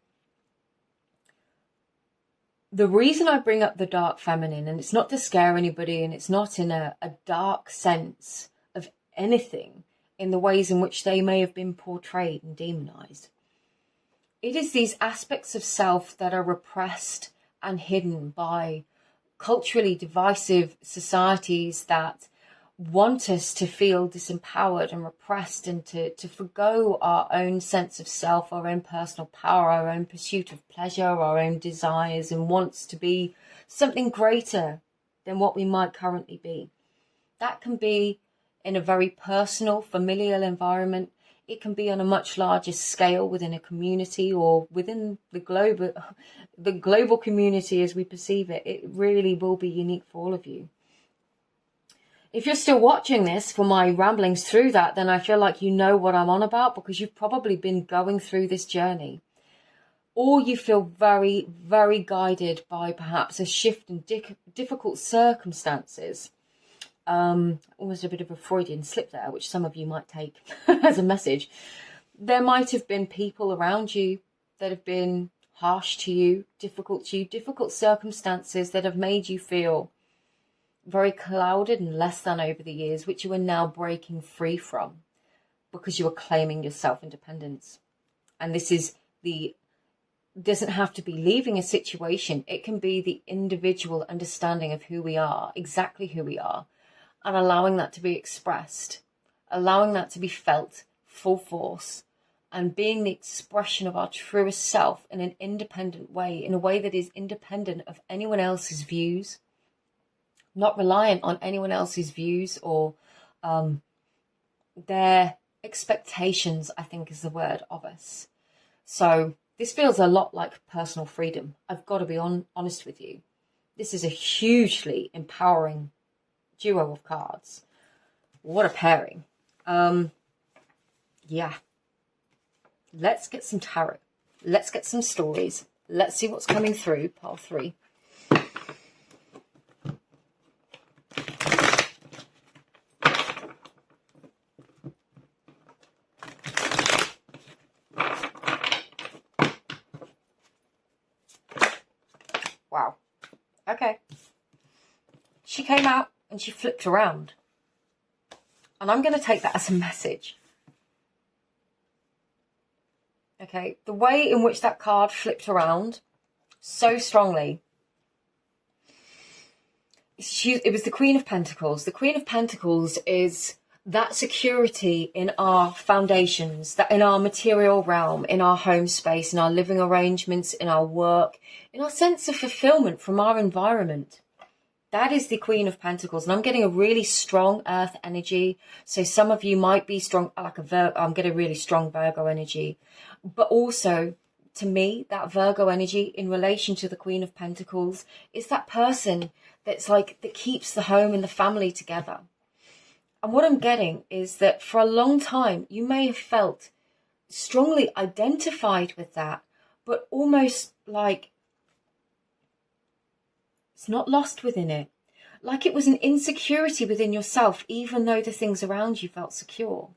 the reason I bring up the dark feminine, and it's not to scare anybody, and it's not in a dark sense of anything. in the ways in which they may have been portrayed and demonized. It is these aspects of self that are repressed and hidden by culturally divisive societies that want us to feel disempowered and repressed, and to forgo our own sense of self, our own personal power, our own pursuit of pleasure, our own desires and wants to be something greater than what we might currently be. That can be in a very personal, familial environment. It can be on a much larger scale within a community or within the global community as we perceive it. It really will be unique for all of you. If you're still watching this for my ramblings through that, then I feel like you know what I'm on about, because you've probably been going through this journey. Or you feel very, very guided by perhaps a shift in difficult circumstances. Almost a bit of a Freudian slip there, which some of you might take as a message. There might have been people around you that have been harsh to you, difficult circumstances that have made you feel very clouded and less than over the years, which you are now breaking free from because you are claiming your self-independence. And this is doesn't have to be leaving a situation. It can be the individual understanding of who we are, exactly who we are, and allowing that to be expressed, allowing that to be felt full force, and being the expression of our truest self in an independent way, in a way that is independent of anyone else's views, not reliant on anyone else's views or their expectations, I think is the word, of us. So this feels a lot like personal freedom. I've got to be honest with you. This is a hugely empowering duo of cards. What a pairing. Yeah. Let's get some tarot. Let's get some stories. Let's see what's coming through pile 3. Wow. Okay. She came out and she flipped around. And I'm going to take that as a message. Okay. The way in which that card flipped around so strongly. It was the Queen of Pentacles. The Queen of Pentacles is that security in our foundations, that in our material realm, in our home space, in our living arrangements, in our work, in our sense of fulfillment from our environment. That is the Queen of Pentacles. And I'm getting a really strong earth energy. So some of you might be strong, like a Virgo. I'm getting a really strong Virgo energy. But also, to me, that Virgo energy in relation to the Queen of Pentacles is that person that keeps the home and the family together. And what I'm getting is that for a long time, you may have felt strongly identified with that, but almost like it's not lost within it. Like it was an insecurity within yourself, even though the things around you felt secure.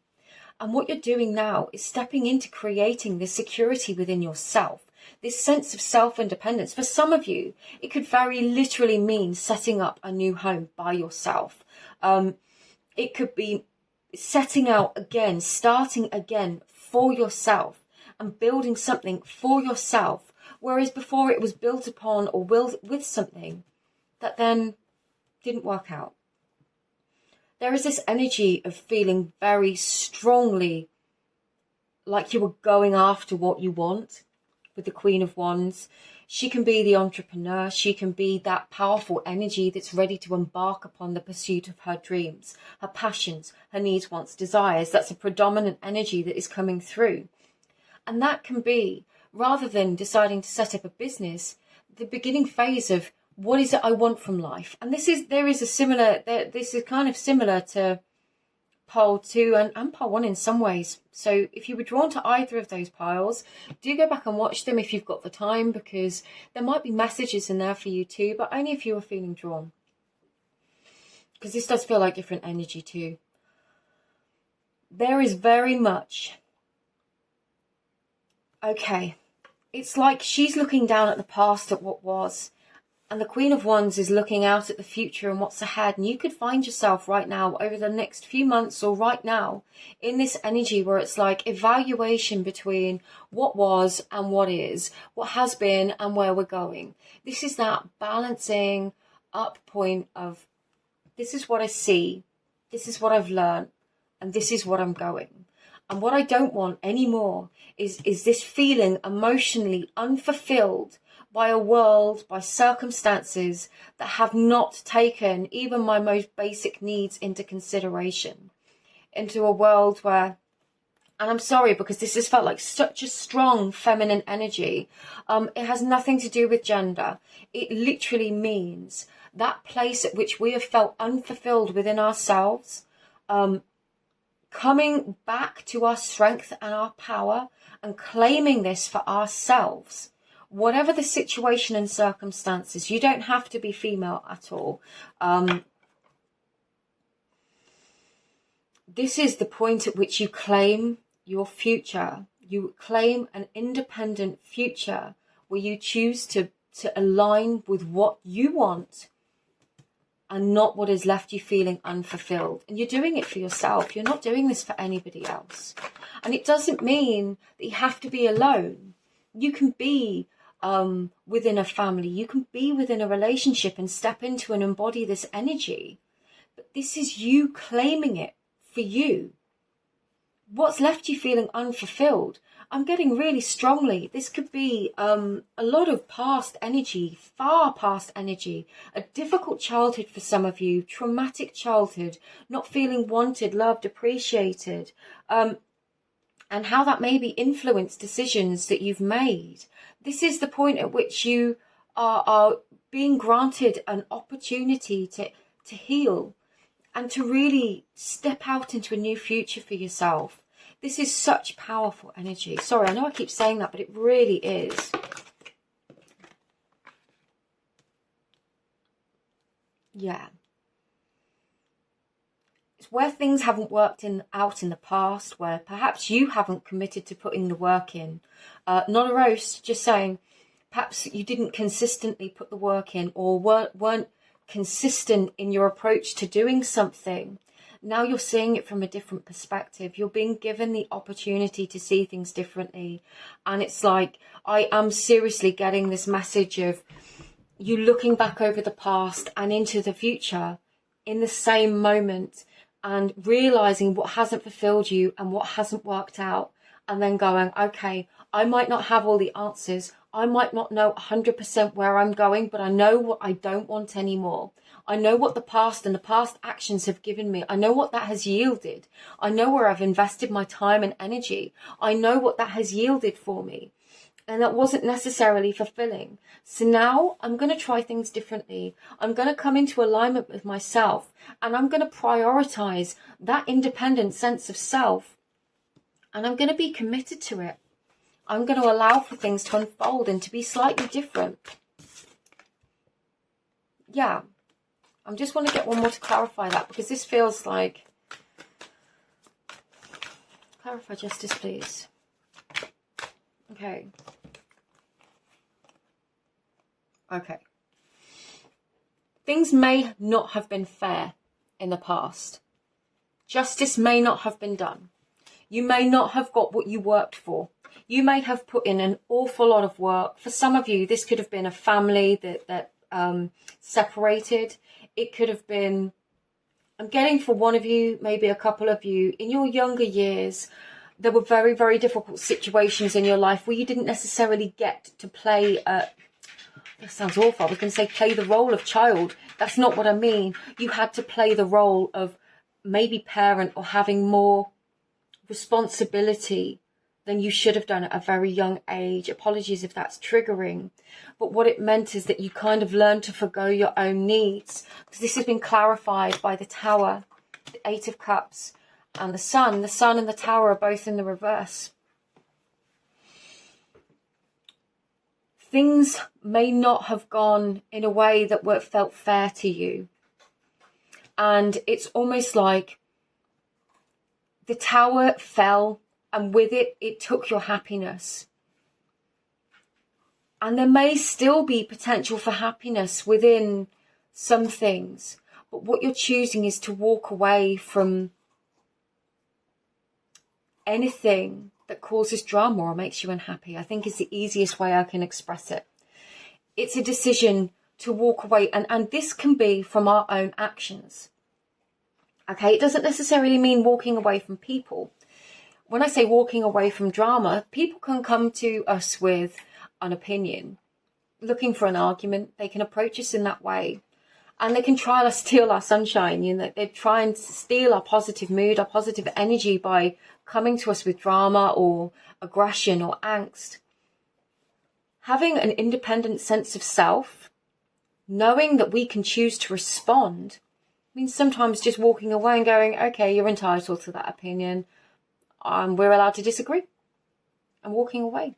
And what you're doing now is stepping into creating this security within yourself, this sense of self-independence. For some of you, it could very literally mean setting up a new home by yourself. It could be setting out again, starting again for yourself and building something for yourself. Whereas before it was built upon or with something that then didn't work out. There is this energy of feeling very strongly like you were going after what you want with the Queen of Wands. She can be the entrepreneur. She can be that powerful energy that's ready to embark upon the pursuit of her dreams, her passions, her needs, wants, desires. That's a predominant energy that is coming through. And that can be, rather than deciding to set up a business, the beginning phase of what is it I want from life. And this is kind of similar to pile 2 and pile 1 in some ways. So if you were drawn to either of those piles, do go back and watch them if you've got the time, because there might be messages in there for you too, but only if you are feeling drawn. Because this does feel like different energy too. There is very much, okay, it's like she's looking down at the past, at what was, And the Queen of Wands is looking out at the future and what's ahead. And you could find yourself right now, over the next few months or right now, in this energy where it's like evaluation between what was and what is, what has been and where we're going. This is that balancing up point of, this is what I see, this is what I've learned, and this is what I'm going. And what I don't want anymore is this feeling emotionally unfulfilled by a world, by circumstances that have not taken even my most basic needs into consideration. Into a world where, and I'm sorry because this has felt like such a strong feminine energy. It has nothing to do with gender. It literally means that place at which we have felt unfulfilled within ourselves, coming back to our strength and our power and claiming this for ourselves. Whatever the situation and circumstances, you don't have to be female at all. This is the point at which you claim your future. You claim an independent future where you choose to align with what you want and not what has left you feeling unfulfilled. And you're doing it for yourself. You're not doing this for anybody else. And it doesn't mean that you have to be alone. You can be within a family. You can be within a relationship and step into and embody this energy. But this is you claiming it for you. What's left you feeling unfulfilled? I'm getting really strongly. This could be a lot of past energy, far past energy, a difficult childhood for some of you, traumatic childhood, not feeling wanted, loved, appreciated, and how that maybe influenced decisions that you've made. This is the point at which you are being granted an opportunity to heal and to really step out into a new future for yourself. This is such powerful energy. Sorry, I know I keep saying that, but it really is. Yeah. It's where things haven't worked out in the past, where perhaps you haven't committed to putting the work in. Not a roast, just saying, perhaps you didn't consistently put the work in, or weren't consistent in your approach to doing something. Now you're seeing it from a different perspective. You're being given the opportunity to see things differently. And it's like, I am seriously getting this message of you looking back over the past and into the future in the same moment and realizing what hasn't fulfilled you and what hasn't worked out. And then going, okay, I might not have all the answers. I might not know 100% where I'm going, but I know what I don't want anymore. I know what the past and the past actions have given me. I know what that has yielded. I know where I've invested my time and energy. I know what that has yielded for me. And that wasn't necessarily fulfilling. So now I'm going to try things differently. I'm going to come into alignment with myself, and I'm going to prioritize that independent sense of self. And I'm going to be committed to it. I'm going to allow for things to unfold and to be slightly different. Yeah. I just want to get one more to clarify that, because this feels like... Clarify justice, please. Okay. Okay. Things may not have been fair in the past. Justice may not have been done. You may not have got what you worked for. You may have put in an awful lot of work. For some of you, this could have been a family that separated. It could have been, I'm getting for one of you, maybe a couple of you, in your younger years, there were very, very difficult situations in your life where you didn't necessarily get to play, that sounds awful, I was going to say play the role of child. That's not what I mean. You had to play the role of maybe parent or having more responsibility than you should have done at a very young age. Apologies if that's triggering. But what it meant is that you kind of learned to forgo your own needs. Because this has been clarified by the Tower, the Eight of Cups, and the Sun. The Sun and the Tower are both in the reverse. Things may not have gone in a way that felt fair to you. And it's almost like the Tower fell, and with it, it took your happiness. And there may still be potential for happiness within some things. But what you're choosing is to walk away from anything that causes drama or makes you unhappy. I think is the easiest way I can express it. It's a decision to walk away. And this can be from our own actions. Okay, it doesn't necessarily mean walking away from people. When I say walking away from drama, people can come to us with an opinion, looking for an argument. They can approach us in that way. And they can try to steal our sunshine. You know, they try and steal our positive mood, our positive energy by coming to us with drama or aggression or angst. Having an independent sense of self, knowing that we can choose to respond, means sometimes just walking away and going, okay, you're entitled to that opinion. We're allowed to disagree. And walking away.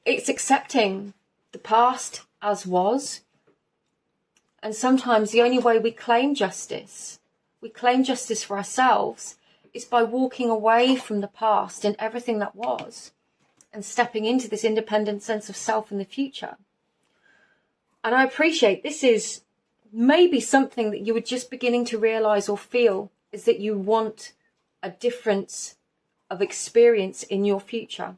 It's accepting the past as was. And sometimes the only way we claim justice for ourselves, is by walking away from the past and everything that was and stepping into this independent sense of self in the future. And I appreciate this is maybe something that you were just beginning to realize or feel, is that you want a difference of experience in your future.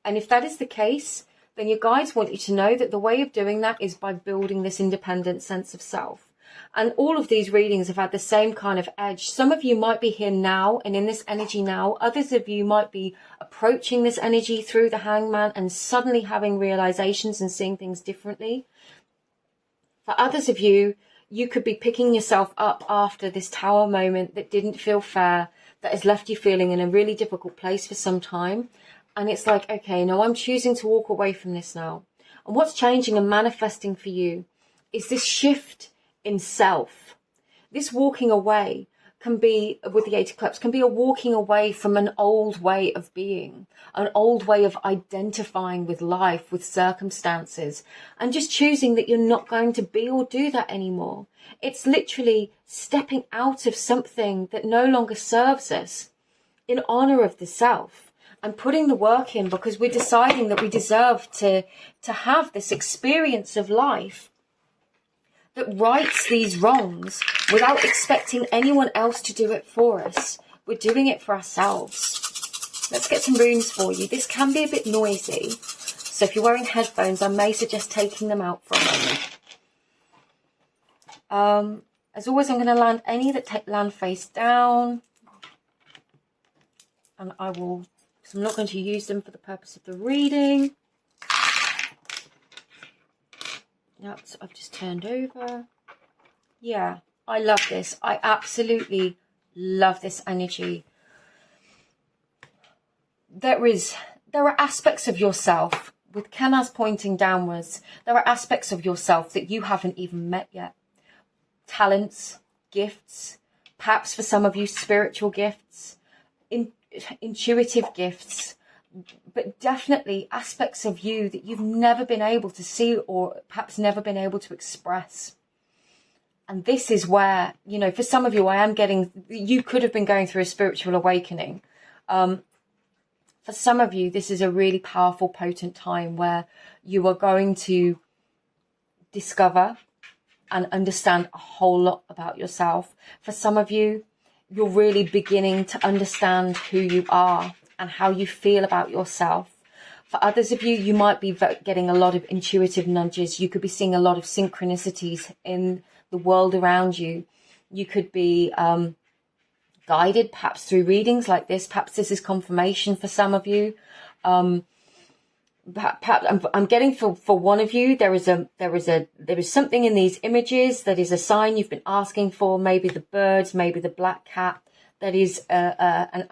And if that is the case, then your guides want you to know that the way of doing that is by building this independent sense of self. And all of these readings have had the same kind of edge. Some of you might be here now and in this energy now. Others of you might be approaching this energy through the Hangman and suddenly having realizations and seeing things differently. For others of you, you could be picking yourself up after this Tower moment that didn't feel fair, that has left you feeling in a really difficult place for some time. And it's like, okay, no, I'm choosing to walk away from this now. And what's changing and manifesting for you is this shift in self. This walking away can be, with the Eight of Cups, can be a walking away from an old way of being, an old way of identifying with life, with circumstances, and just choosing that you're not going to be or do that anymore. It's literally stepping out of something that no longer serves us in honor of the self. And putting the work in because we're deciding that we deserve to have this experience of life that rights these wrongs without expecting anyone else to do it for us. We're doing it for ourselves. Let's get some runes for you. This can be a bit noisy, so if you're wearing headphones, I may suggest taking them out for a moment. As always, I'm going to land any that land face down, and I will. So I'm not going to use them for the purpose of the reading. Yep, so I've just turned over. Yeah, I love this. I absolutely love this energy. There are aspects of yourself, with Kenaz pointing downwards, there are aspects of yourself that you haven't even met yet. Talents, gifts, perhaps for some of you, spiritual gifts, intuitive gifts, but definitely aspects of you that you've never been able to see or perhaps never been able to express. And this is where, you know, for some of you, you could have been going through a spiritual awakening. For some of you, this is a really powerful, potent time where you are going to discover and understand a whole lot about yourself. For some of you, you're really beginning to understand who you are and how you feel about yourself. For others of you, you might be getting a lot of intuitive nudges. You could be seeing a lot of synchronicities in the world around you. You could be guided perhaps through readings like this. Perhaps this is confirmation for some of you. Perhaps I'm getting for one of you, there is something in these images that is a sign you've been asking for. Maybe the birds, maybe the black cat. That is an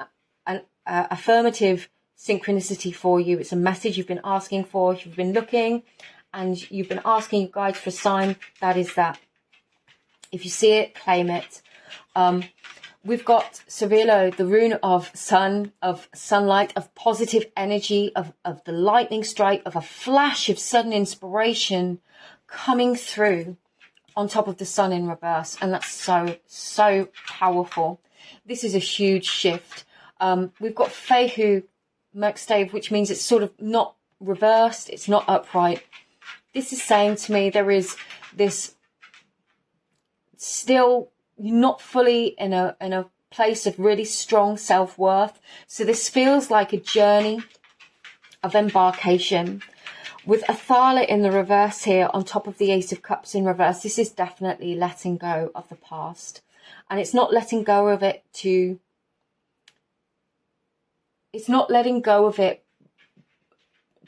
affirmative synchronicity for you. It's a message you've been asking for. If you've been looking and you've been asking your guides for a sign, that is that. If you see it, claim it. We've got Cirilo, the rune of sun, of sunlight, of positive energy, of the lightning strike, of a flash of sudden inspiration coming through on top of the sun in reverse. And that's so, so powerful. This is a huge shift. We've got Fehu Merkstave, which means it's sort of not reversed, it's not upright. This is saying to me there is this still, you're not fully in a place of really strong self-worth. So this feels like a journey of embarkation. With a Thala in the reverse here on top of the Ace of Cups in reverse, this is definitely letting go of the past. And it's not letting go of it it's not letting go of it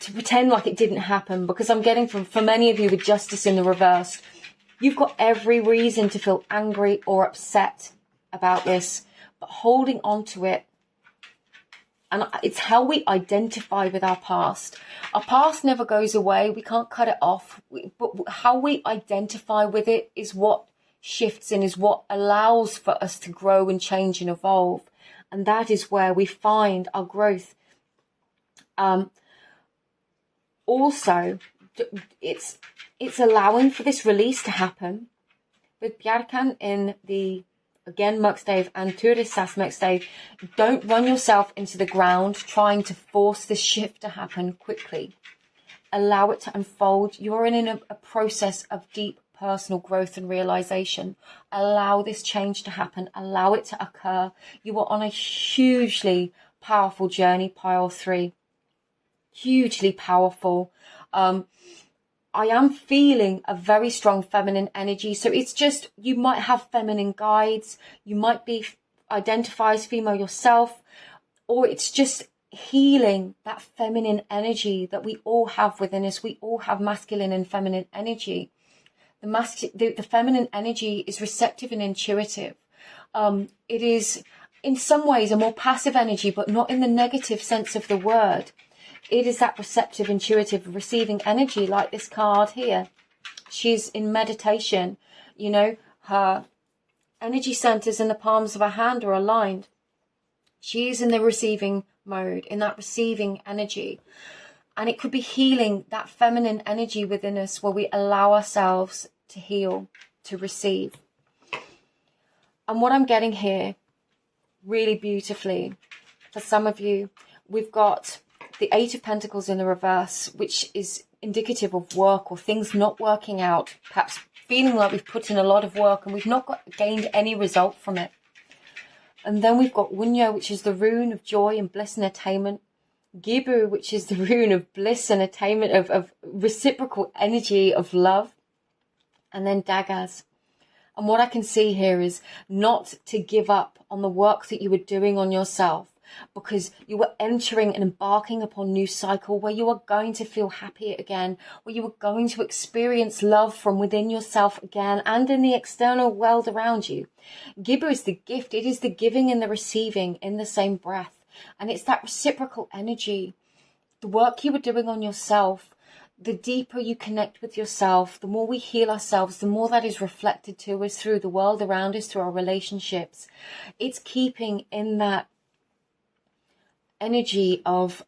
to pretend like it didn't happen, because I'm getting for many of you with Justice in the reverse, you've got every reason to feel angry or upset about this, but holding on to it. And it's how we identify with our past. Our past never goes away. We can't cut it off. But how we identify with it is what shifts and is what allows for us to grow and change and evolve. And that is where we find our growth. Also, it's allowing for this release to happen. With Bjarkan in the, again, Mukstave and Turisas Mukstave, don't run yourself into the ground trying to force this shift to happen quickly. Allow it to unfold. You're in a process of deep personal growth and realization. Allow this change to happen. Allow it to occur. You are on a hugely powerful journey, pile 3. Hugely powerful. I am feeling a very strong feminine energy. So it's just, you might have feminine guides. You might be identify as female yourself, or it's just healing that feminine energy that we all have within us. We all have masculine and feminine energy. The feminine energy is receptive and intuitive. It is in some ways a more passive energy, but not in the negative sense of the word. It is that receptive, intuitive, receiving energy, like this card here. She's in meditation. You know, her energy centers in the palms of her hand are aligned. She's in the receiving mode, in that receiving energy. And it could be healing that feminine energy within us where we allow ourselves to heal, to receive. And what I'm getting here really beautifully, for some of you, we've got the 8 of Pentacles in the reverse, which is indicative of work or things not working out, perhaps feeling like we've put in a lot of work and we've not gained any result from it. And then we've got Unyo, which is the rune of joy and bliss and attainment. Gibu, which is the rune of bliss and attainment, of reciprocal energy, of love. And then Daggers. And what I can see here is not to give up on the work that you were doing on yourself, because you were entering and embarking upon a new cycle where you are going to feel happy again, where you are going to experience love from within yourself again and in the external world around you. Gibu is the gift. It is the giving and the receiving in the same breath. And it's that reciprocal energy. The work you were doing on yourself, the deeper you connect with yourself, the more we heal ourselves, the more that is reflected to us through the world around us, through our relationships. It's keeping in that energy of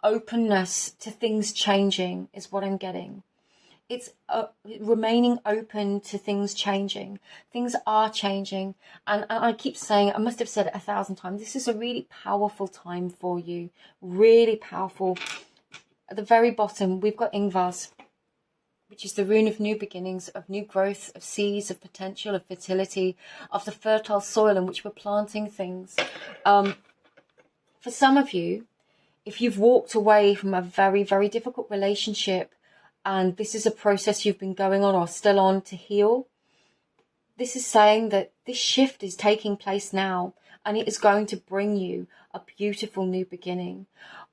openness to things changing is what I'm getting. It's remaining open to things changing. Things are changing. And I keep saying, I must have said it 1,000 times, this is a really powerful time for you. Really powerful. At the very bottom, we've got Ingvars, which is the rune of new beginnings, of new growth, of seeds, of potential, of fertility, of the fertile soil in which we're planting things. For some of you, if you've walked away from a very, very difficult relationship, and this is a process you've been going on or still on to heal, this is saying that this shift is taking place now, and it is going to bring you a beautiful new beginning.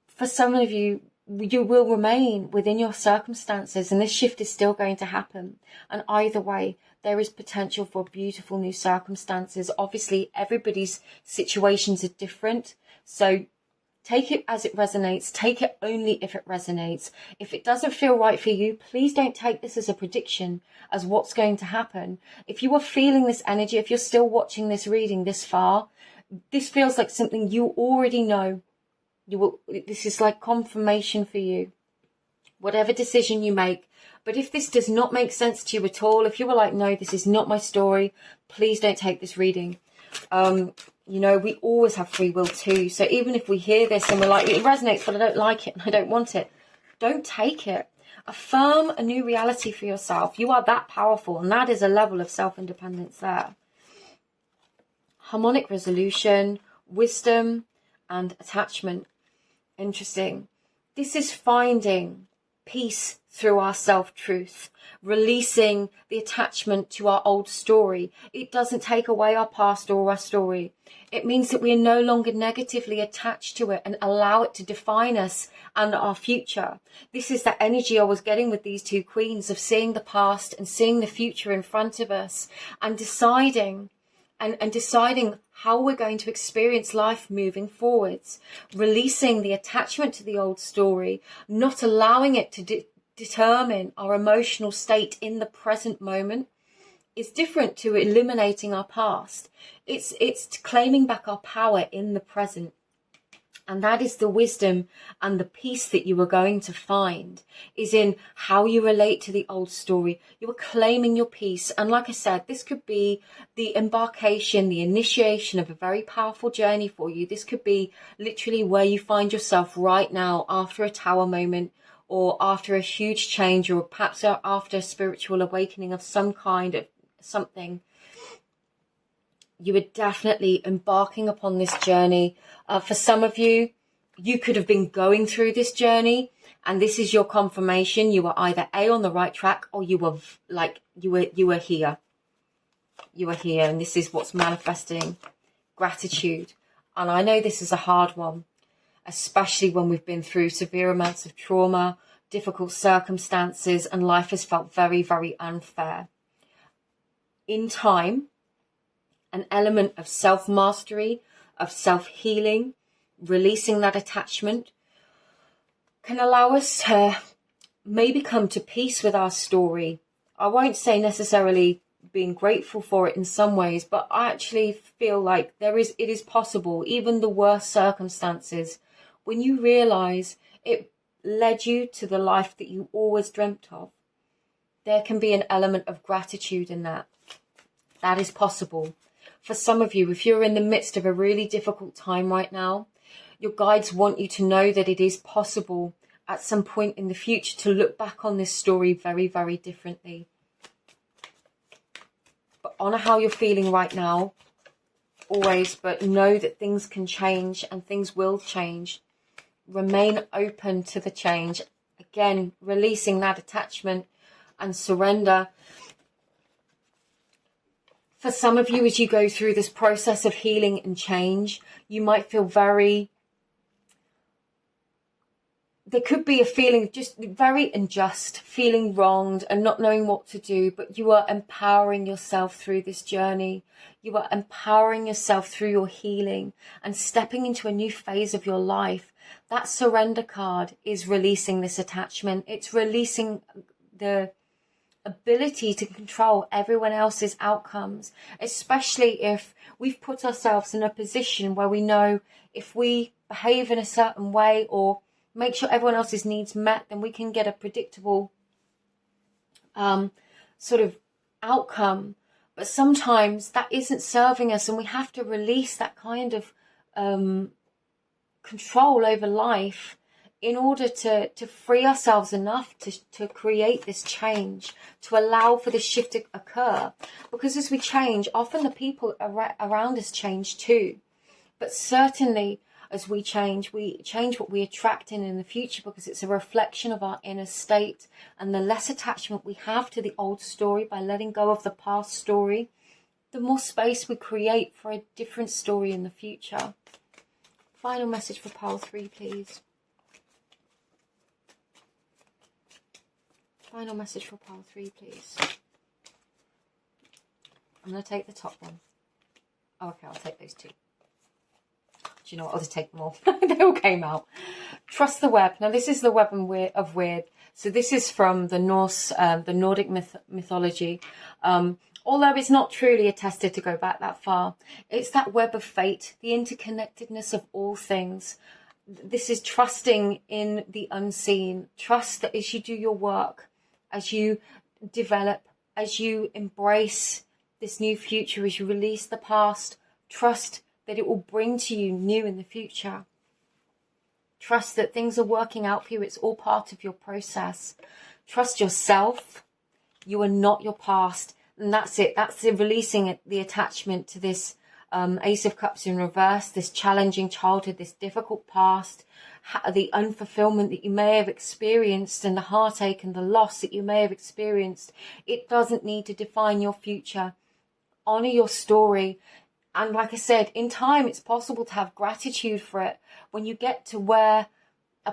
For some of you, you will remain within your circumstances, and this shift is still going to happen. And either way, there is potential for beautiful new circumstances. Obviously, everybody's situations are different. So take it as it resonates. Take it only if it resonates. If it doesn't feel right for you, please don't take this as a prediction as what's going to happen. If you are feeling this energy, if you're still watching this reading this far, this feels like something you already know. This is like confirmation for you, whatever decision you make. But if this does not make sense to you at all, if you were like, no, this is not my story, please don't take this reading. You know, we always have free will too. So even if we hear this and we're like, it resonates, but I don't like it and I don't want it, don't take it. Affirm a new reality for yourself. You are that powerful, and that is a level of self-independence there. Harmonic resolution, wisdom, and attachment. Interesting. This is finding peace through our self-truth, releasing the attachment to our old story. It doesn't take away our past or our story. It means that we are no longer negatively attached to it and allow it to define us and our future. This is the energy I was getting with these two queens, of seeing the past and seeing the future in front of us and deciding how we're going to experience life moving forwards, releasing the attachment to the old story, not allowing it to determine our emotional state in the present moment, is different to eliminating our past. It's claiming back our power in the present. And that is the wisdom and the peace that you are going to find, is in how you relate to the old story. You are claiming your peace. And like I said, this could be the embarkation, the initiation of a very powerful journey for you. This could be literally where you find yourself right now after a tower moment, or after a huge change, or perhaps after a spiritual awakening of some kind of something. You are definitely embarking upon this journey. For some of you, you could have been going through this journey, and this is your confirmation. You were either A, on the right track, or you were here. You are here, and this is what's manifesting. Gratitude. And I know this is a hard one, especially when we've been through severe amounts of trauma, difficult circumstances, and life has felt very, very unfair. In time, an element of self-mastery, of self-healing, releasing that attachment, can allow us to maybe come to peace with our story. I won't say necessarily being grateful for it in some ways, but I actually feel like it is possible, even the worst circumstances, when you realize it led you to the life that you always dreamt of, there can be an element of gratitude in that. That is possible. For some of you, if you're in the midst of a really difficult time right now, your guides want you to know that it is possible at some point in the future to look back on this story very, very differently. But honor how you're feeling right now, always, but know that things can change and things will change. Remain open to the change. Again, releasing that attachment and surrender. For some of you, as you go through this process of healing and change, you might feel there could be a feeling of just very unjust, feeling wronged and not knowing what to do, but you are empowering yourself through this journey. You are empowering yourself through your healing and stepping into a new phase of your life. That surrender card is releasing this attachment. It's releasing the ability to control everyone else's outcomes, especially if we've put ourselves in a position where we know if we behave in a certain way or make sure everyone else's needs met, then we can get a predictable sort of outcome. But sometimes that isn't serving us, and we have to release that kind of control over life in order to free ourselves enough to create this change, to allow for this shift to occur. Because as we change, often the people around us change too. But certainly as we change what we attract in the future, because it's a reflection of our inner state. And the less attachment we have to the old story by letting go of the past story, the more space we create for a different story in the future. Final message for pile 3, please. Final message for pile 3, please. I'm going to take the top one. Oh, okay, I'll take those 2. Do you know what? I'll just take them all. They all came out. Trust the web. Now, this is the web of weird. So this is from the Norse, the Nordic mythology. Although it's not truly attested to go back that far. It's that web of fate, the interconnectedness of all things. This is trusting in the unseen. Trust that as you do your work, as you develop, as you embrace this new future, as you release the past, Trust that it will bring to you new in the future. Trust that things are working out for you. It's all part of your process. Trust yourself. You are not your past. And that's it. That's the releasing the attachment to this Ace of Cups in reverse, this challenging childhood, this difficult past, the unfulfillment that you may have experienced and the heartache and the loss that you may have experienced. It doesn't need to define your future. Honor your story. And like I said, in time, it's possible to have gratitude for it. When you get to a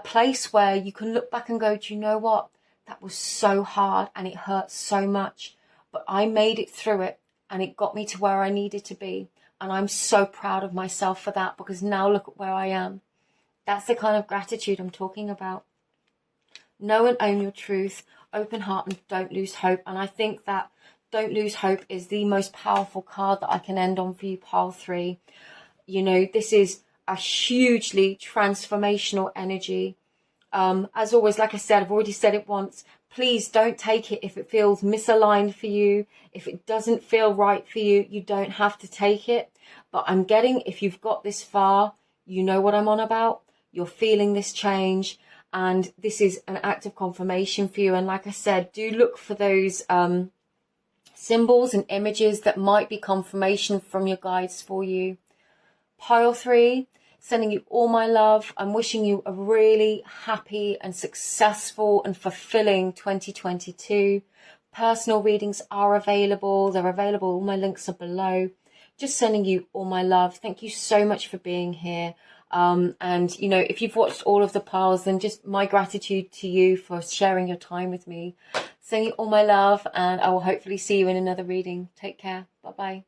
place where you can look back and go, do you know what? That was so hard and it hurt so much, but I made it through it and it got me to where I needed to be. And I'm so proud of myself for that, because now look at where I am. That's the kind of gratitude I'm talking about. Know and own your truth, open heart, and don't lose hope. And I think that don't lose hope is the most powerful card that I can end on for you, pile 3. You know, this is a hugely transformational energy. As always, like I said, I've already said it once, please don't take it if it feels misaligned for you. If it doesn't feel right for you, you don't have to take it. But I'm getting, if you've got this far, you know what I'm on about. You're feeling this change, and this is an act of confirmation for you. And like I said, do look for those symbols and images that might be confirmation from your guides for you. Pile 3, sending you all my love. I'm wishing you a really happy and successful and fulfilling 2022. Personal readings are available. They're available. All my links are below. Just sending you all my love. Thank you so much for being here. And, you know, if you've watched all of the piles, then just my gratitude to you for sharing your time with me. Sending you all my love, and I will hopefully see you in another reading. Take care. Bye-bye.